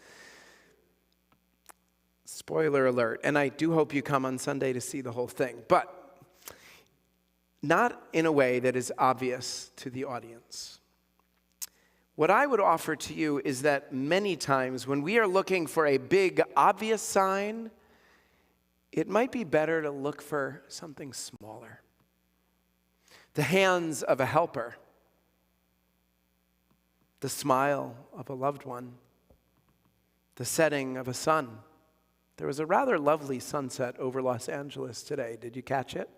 C: Spoiler alert, and I do hope you come on Sunday to see the whole thing, but not in a way that is obvious to the audience. What I would offer to you is that many times when we are looking for a big, obvious sign, it might be better to look for something smaller. The hands of a helper, the smile of a loved one, the setting of a sun. There was a rather lovely sunset over Los Angeles today. Did you catch it?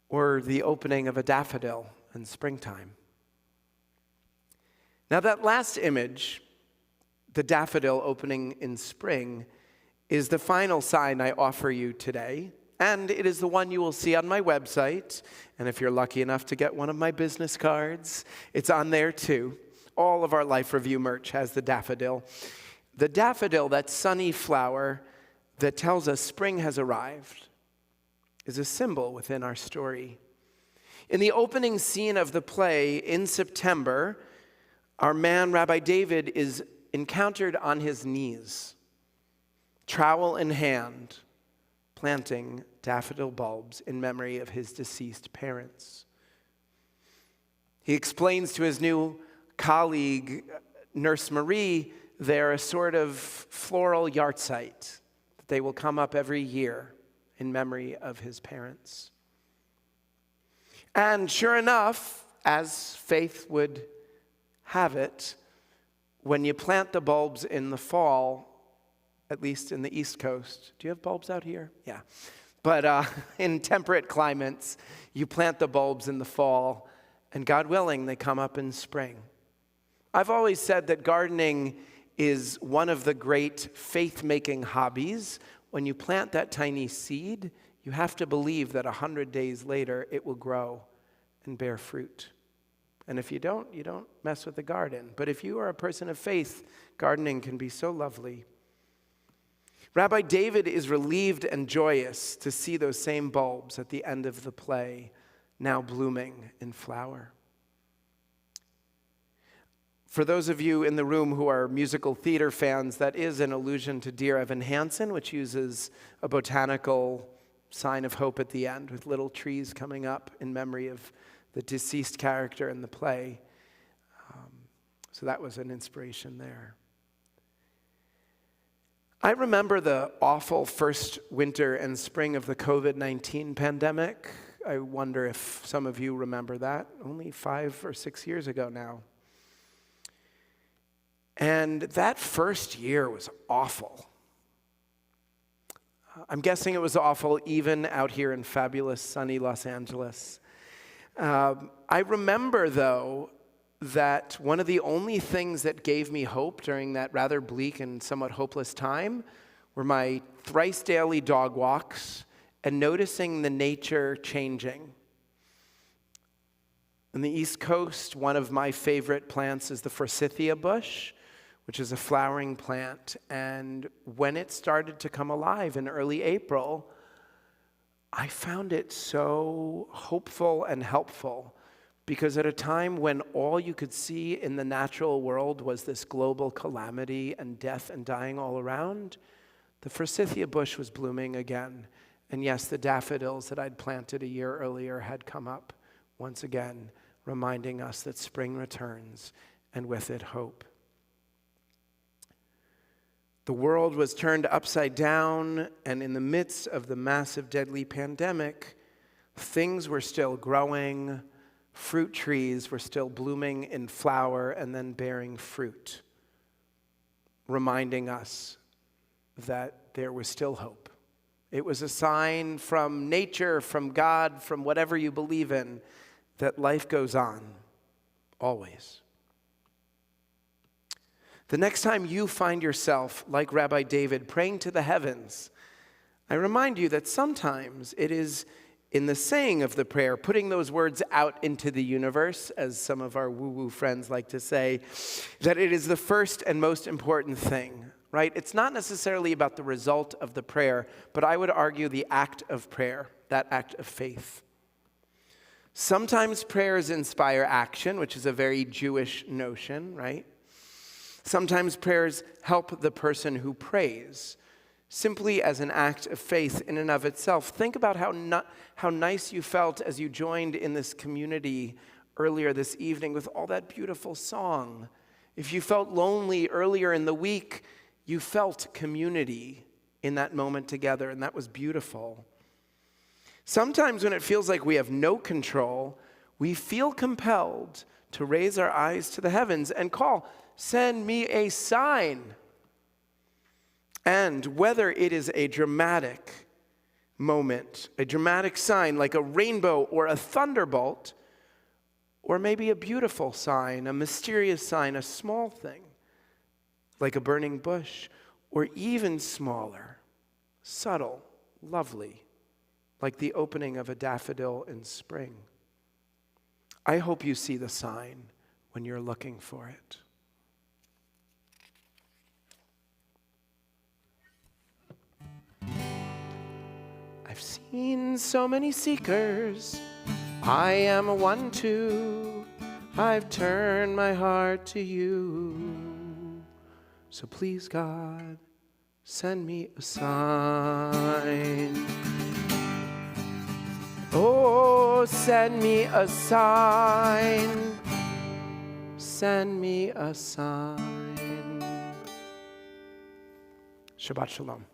C: Or the opening of a daffodil in springtime. Now that last image, the daffodil opening in spring, is the final sign I offer you today. And it is the one you will see on my website. And if you're lucky enough to get one of my business cards, it's on there too. All of our Life Review merch has the daffodil. The daffodil, that sunny flower that tells us spring has arrived, is a symbol within our story. In the opening scene of the play in September, our man, Rabbi David, is encountered on his knees, trowel in hand, planting daffodil bulbs in memory of his deceased parents. He explains to his new colleague, Nurse Marie, they're a sort of floral yahrzeit that they will come up every year in memory of his parents. And sure enough, as faith would have it, when you plant the bulbs in the fall, at least in the East Coast, do you have bulbs out here? Yeah. But in temperate climates, you plant the bulbs in the fall, and God willing, they come up in spring. I've always said that gardening is one of the great faith-making hobbies. When you plant that tiny seed, you have to believe that 100 days later it will grow and bear fruit. And if you don't mess with the garden. But if you are a person of faith, gardening can be so lovely. Rabbi David is relieved and joyous to see those same bulbs at the end of the play, now blooming in flower. For those of you in the room who are musical theater fans, that is an allusion to Dear Evan Hansen, which uses a botanical sign of hope at the end with little trees coming up in memory of the deceased character in the play. So that was an inspiration there. I remember the awful first winter and spring of the COVID-19 pandemic. I wonder if some of you remember that. Only 5 or 6 years ago now. And that first year was awful. I'm guessing it was awful even out here in fabulous, sunny Los Angeles. I remember, though, that one of the only things that gave me hope during that rather bleak and somewhat hopeless time were my thrice daily dog walks and noticing the nature changing. On the East Coast, one of my favorite plants is the forsythia bush, which is a flowering plant. And when it started to come alive in early April, I found it so hopeful and helpful, because at a time when all you could see in the natural world was this global calamity and death and dying all around, the forsythia bush was blooming again. And yes, the daffodils that I'd planted a year earlier had come up once again, reminding us that spring returns, and with it, hope. The world was turned upside down, and in the midst of the massive, deadly pandemic, things were still growing, fruit trees were still blooming in flower and then bearing fruit, reminding us that there was still hope. It was a sign from nature, from God, from whatever you believe in, that life goes on, always. The next time you find yourself, like Rabbi David, praying to the heavens, I remind you that sometimes it is in the saying of the prayer, putting those words out into the universe, as some of our woo-woo friends like to say, that it is the first and most important thing, right? It's not necessarily about the result of the prayer, but I would argue the act of prayer, that act of faith. Sometimes prayers inspire action, which is a very Jewish notion, right? Sometimes prayers help the person who prays, simply as an act of faith in and of itself. Think about how nice you felt as you joined in this community earlier this evening with all that beautiful song. If you felt lonely earlier in the week, you felt community in that moment together, and that was beautiful. Sometimes when it feels like we have no control, we feel compelled to raise our eyes to the heavens and call, "Send me a sign." And whether it is a dramatic moment, a dramatic sign like a rainbow or a thunderbolt, or maybe a beautiful sign, a mysterious sign, a small thing like a burning bush, or even smaller, subtle, lovely, like the opening of a daffodil in spring. I hope you see the sign when you're looking for it. I've seen so many seekers, I am one too. I've turned my heart to you. So please, God, send me a sign. Oh, send me a sign. Send me a sign. Shabbat shalom.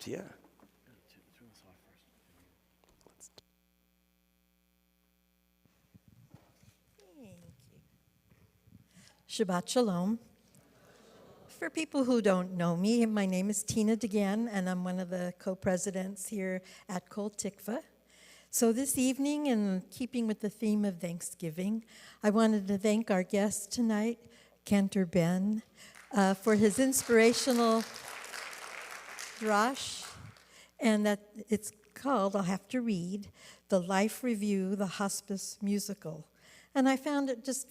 C: Yeah.
D: Shabbat Shalom. For people who don't know me, my name is Tina DeGan, and I'm one of the co-presidents here at Kol Tikva. So this evening, in keeping with the theme of Thanksgiving, I wanted to thank our guest tonight, Cantor Ben, for his inspirational drash, and that it's called, I'll have to read, The Life Review, the Hospice Musical. And I found it just,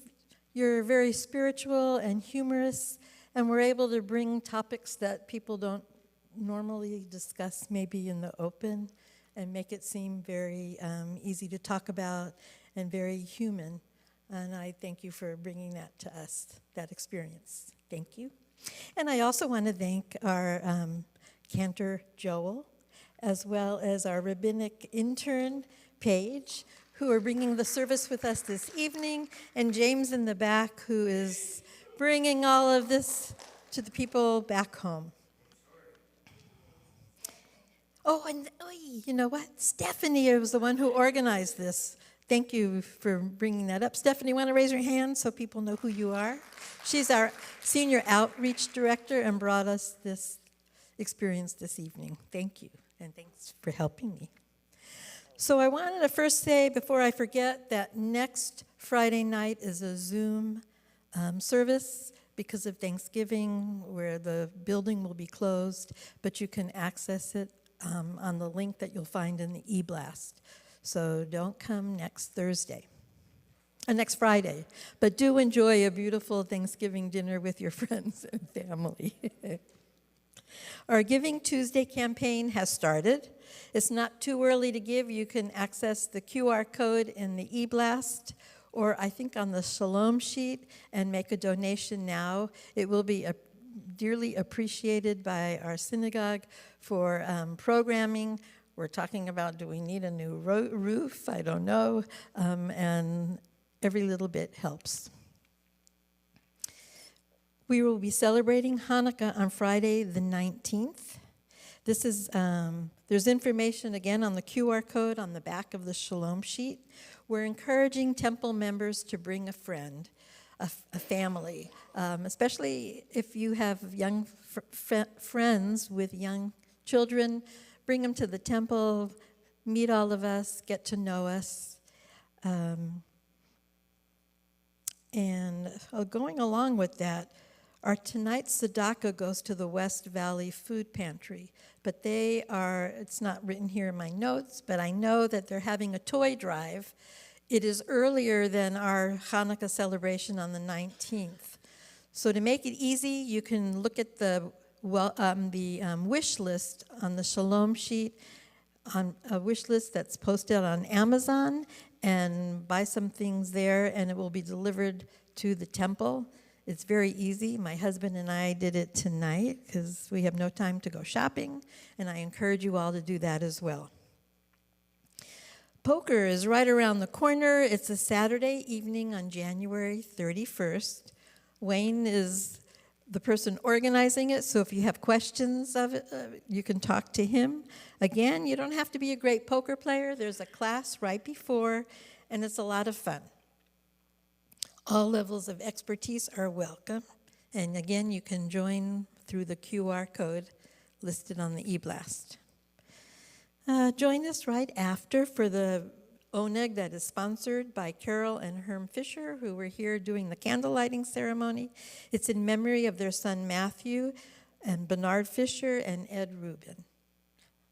D: you're very spiritual and humorous, and we're able to bring topics that people don't normally discuss maybe in the open and make it seem very easy to talk about and very human. And I thank you for bringing that to us, that experience. Thank you. And I also want to thank our Cantor Joel, as well as our rabbinic intern, Paige, who are bringing the service with us this evening, and James in the back, who is bringing all of this to the people back home. Oh, and you know what? Stephanie was the one who organized this. Thank you for bringing that up. Stephanie, want to raise your hand so people know who you are? She's our senior outreach director and brought us this experience this evening. Thank you, and thanks for helping me. So I wanted to first say, before I forget, that next Friday night is a Zoom service because of Thanksgiving, where the building will be closed, but you can access it on the link that you'll find in the e-blast. So don't come next Friday, but do enjoy a beautiful Thanksgiving dinner with your friends and family. Our Giving Tuesday campaign has started. It's not too early to give. You can access the QR code in the e-blast, or I think on the Shalom sheet, and make a donation now. It will be dearly appreciated by our synagogue for programming. We're talking about, do we need a new roof? I don't know. And every little bit helps. We will be celebrating Hanukkah on Friday the 19th. This is, there's information again on the QR code on the back of the Shalom sheet. We're encouraging temple members to bring a friend, a family, especially if you have young friends with young children. Bring them to the temple, meet all of us, get to know us. And going along with that, our tonight's tzedakah goes to the West Valley Food Pantry, but they are, it's not written here in my notes, but I know that they're having a toy drive. It is earlier than our Hanukkah celebration on the 19th. So to make it easy, you can look at the wish list on the Shalom sheet, on a wish list that's posted on Amazon, and buy some things there, and it will be delivered to the temple. It's very easy. My husband and I did it tonight because we have no time to go shopping, and I encourage you all to do that as well. Poker is right around the corner. It's a Saturday evening on January 31st. Wayne is the person organizing it, so if you have questions of it, you can talk to him. Again, you don't have to be a great poker player. There's a class right before, and it's a lot of fun. All levels of expertise are welcome. And again, you can join through the QR code listed on the e-blast. Join us right after for the Oneg that is sponsored by Carol and Herm Fisher, who were here doing the candle lighting ceremony. It's in memory of their son Matthew and Bernard Fisher and Ed Rubin.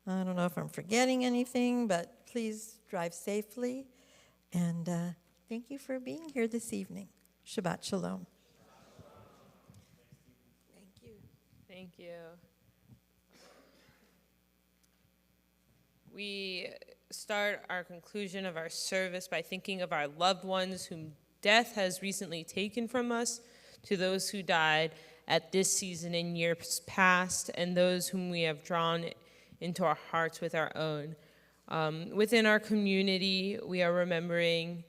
D: I don't know if I'm forgetting anything, but please drive safely. And thank you for being here this evening. Shabbat Shalom. Thank you.
B: Thank you. We start our conclusion of our service by thinking of our loved ones whom death has recently taken from us, to those who died at this season in years past, and those whom we have drawn into our hearts with our own. Within our community, we are remembering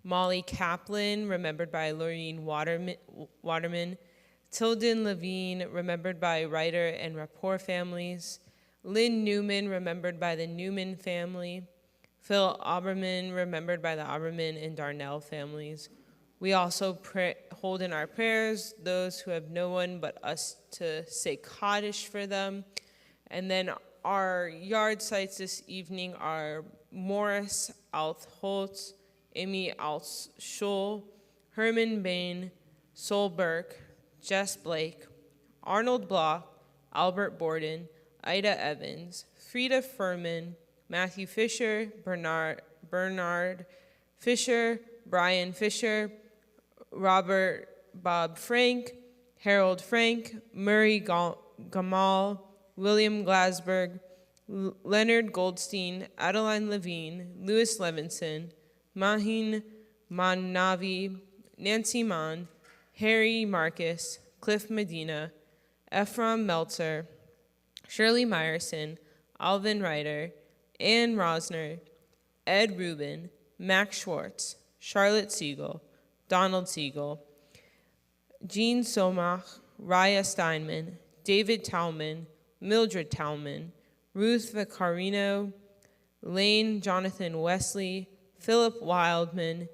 B: Molly Kaplan, remembered by Lorene Waterman, Tilden Levine, remembered by Ryder and Rapport families, Lynn Newman, remembered by the Newman family, Phil Oberman, remembered by the Oberman and Darnell families. We also hold in our prayers those who have no one but us to say Kaddish for them. And then our yard sites this evening are Morris Altholtz, Amy Altschul, Herman Bain, Sol Burke, Jess Blake, Arnold Block, Albert Borden, Ida Evans, Frida Furman, Matthew Fisher, Bernard Fisher, Brian Fisher, Robert Bob Frank, Harold Frank, Murray Gamal, William Glasberg, Leonard Goldstein, Adeline Levine, Louis Levinson, Mahin Mannavi, Nancy Mann, Harry Marcus, Cliff Medina, Ephraim Meltzer, Shirley Meyerson, Alvin Ryder, Ann Rosner, Ed Rubin, Max Schwartz, Charlotte Siegel, Donald Siegel, Jean Somach, Raya Steinman, David Talman, Mildred Talman, Ruth Vicarino, Lane Jonathan Wesley, Philip Wildman,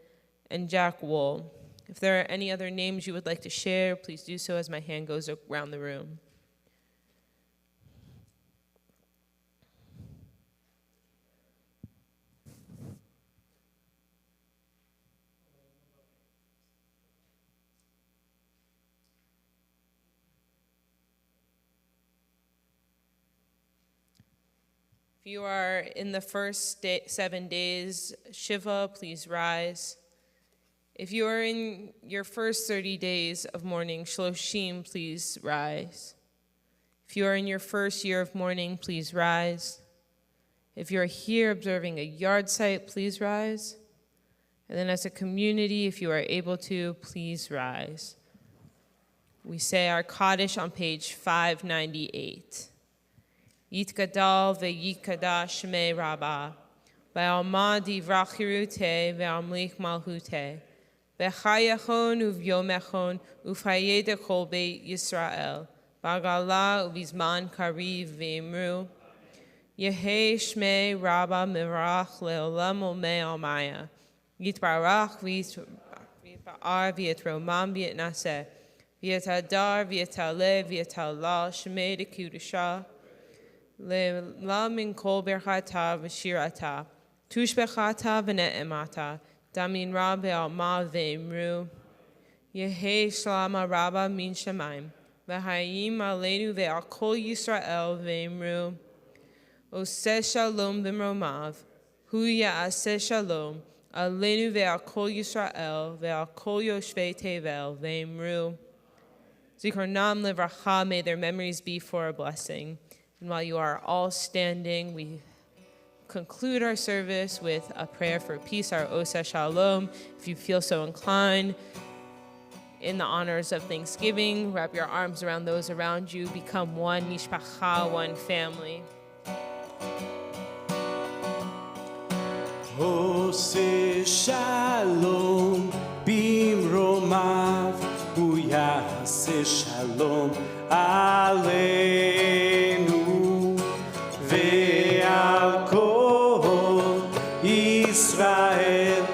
B: and Jack Wool. If there are any other names you would like to share, please do so as my hand goes around the room. If you are in the first 7 days, Shiva, please rise. If you are in your first 30 days of mourning, Shloshim, please rise. If you are in your first year of mourning, please rise. If you are here observing a yard site, please rise. And then as a community, if you are able to, please rise. We say our Kaddish on page 598. Yitgadal ve'yitkadash shmei Rabbah, ve'alma divrach hiruteh ve'amlich malhuteh, V'chayachon uv'yomechon ufayed kol beit Yisrael. Bagala uvizman kariv v'imru. Yehe shmei rabba mirach leolam olmei almaya. Yitbarach v'yitbar v'yitromam v'yitnaseh. V'yitadar v'yitaleh v'yitalal shmei dekudusha. Le'la min kol berchata v'shirata. Tushbechata v'ne'emata. Damin rabbe alma ve'imru. Yehe shlama rabba min shemaim. V'hayim aleinu ve'al kol Yisrael ve'imru. Oseh shalom b'mromav. Hu ya'aseh shalom. Aleinu ve'al kol Yisrael ve'al kol yoshvei tevel ve'imru. Zichronam livracha, may their memories be for a blessing. And while you are all standing, we conclude our service with a prayer for peace, our Oseh Shalom. If you feel so inclined, in the honors of Thanksgiving, wrap your arms around those around you, become one mishpacha, one family.
A: Oseh Shalom bimromav, hu yaseh shalom aleinu ve'al kol Yisrael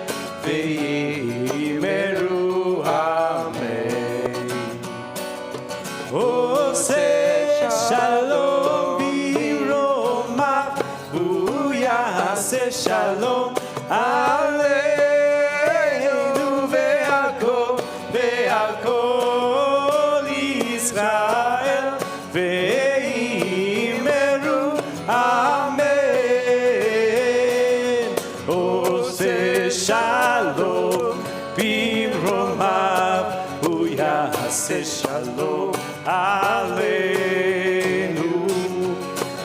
A: ve'imeru amen. Oseh shalom bimromav, hu yaseh shalom aleinu ve'al kol Yisrael ve'imeru amen. Oseh shalom bimromav, hu yaseh shalom aleinu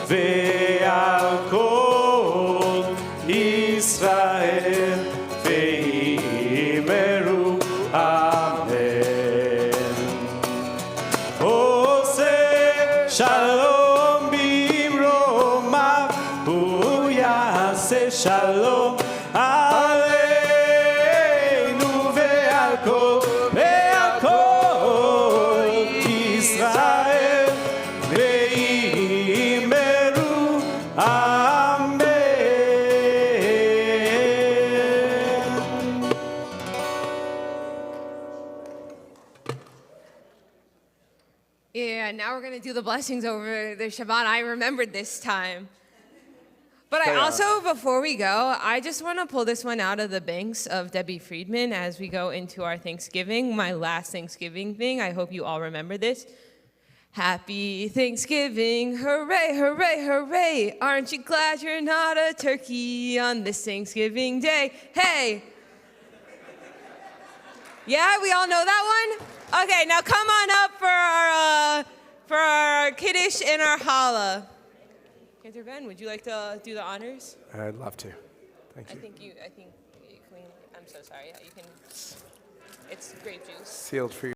A: ve'al kol Israel ve'imeru amen. Oseh shalom bimromav, hu yaseh shalom aleinu ve'al kol Israel ve'imeru amen.
B: Yeah, now we're going to do the blessings over the Shabbat. I remembered this time. But I also, before we go, I just want to pull this one out of the banks of Debbie Friedman as we go into our Thanksgiving, my last Thanksgiving thing. I hope you all remember this. Happy Thanksgiving, hooray, hooray, hooray. Aren't you glad you're not a turkey on this Thanksgiving day? Hey! Yeah, we all know that one? Okay, now come on up for our Kiddush and our Challah. Cantor Ben, would you like to do the honors?
C: I'd love to. Thank you.
B: I'm so sorry. You can, it's grape juice.
C: Sealed for you.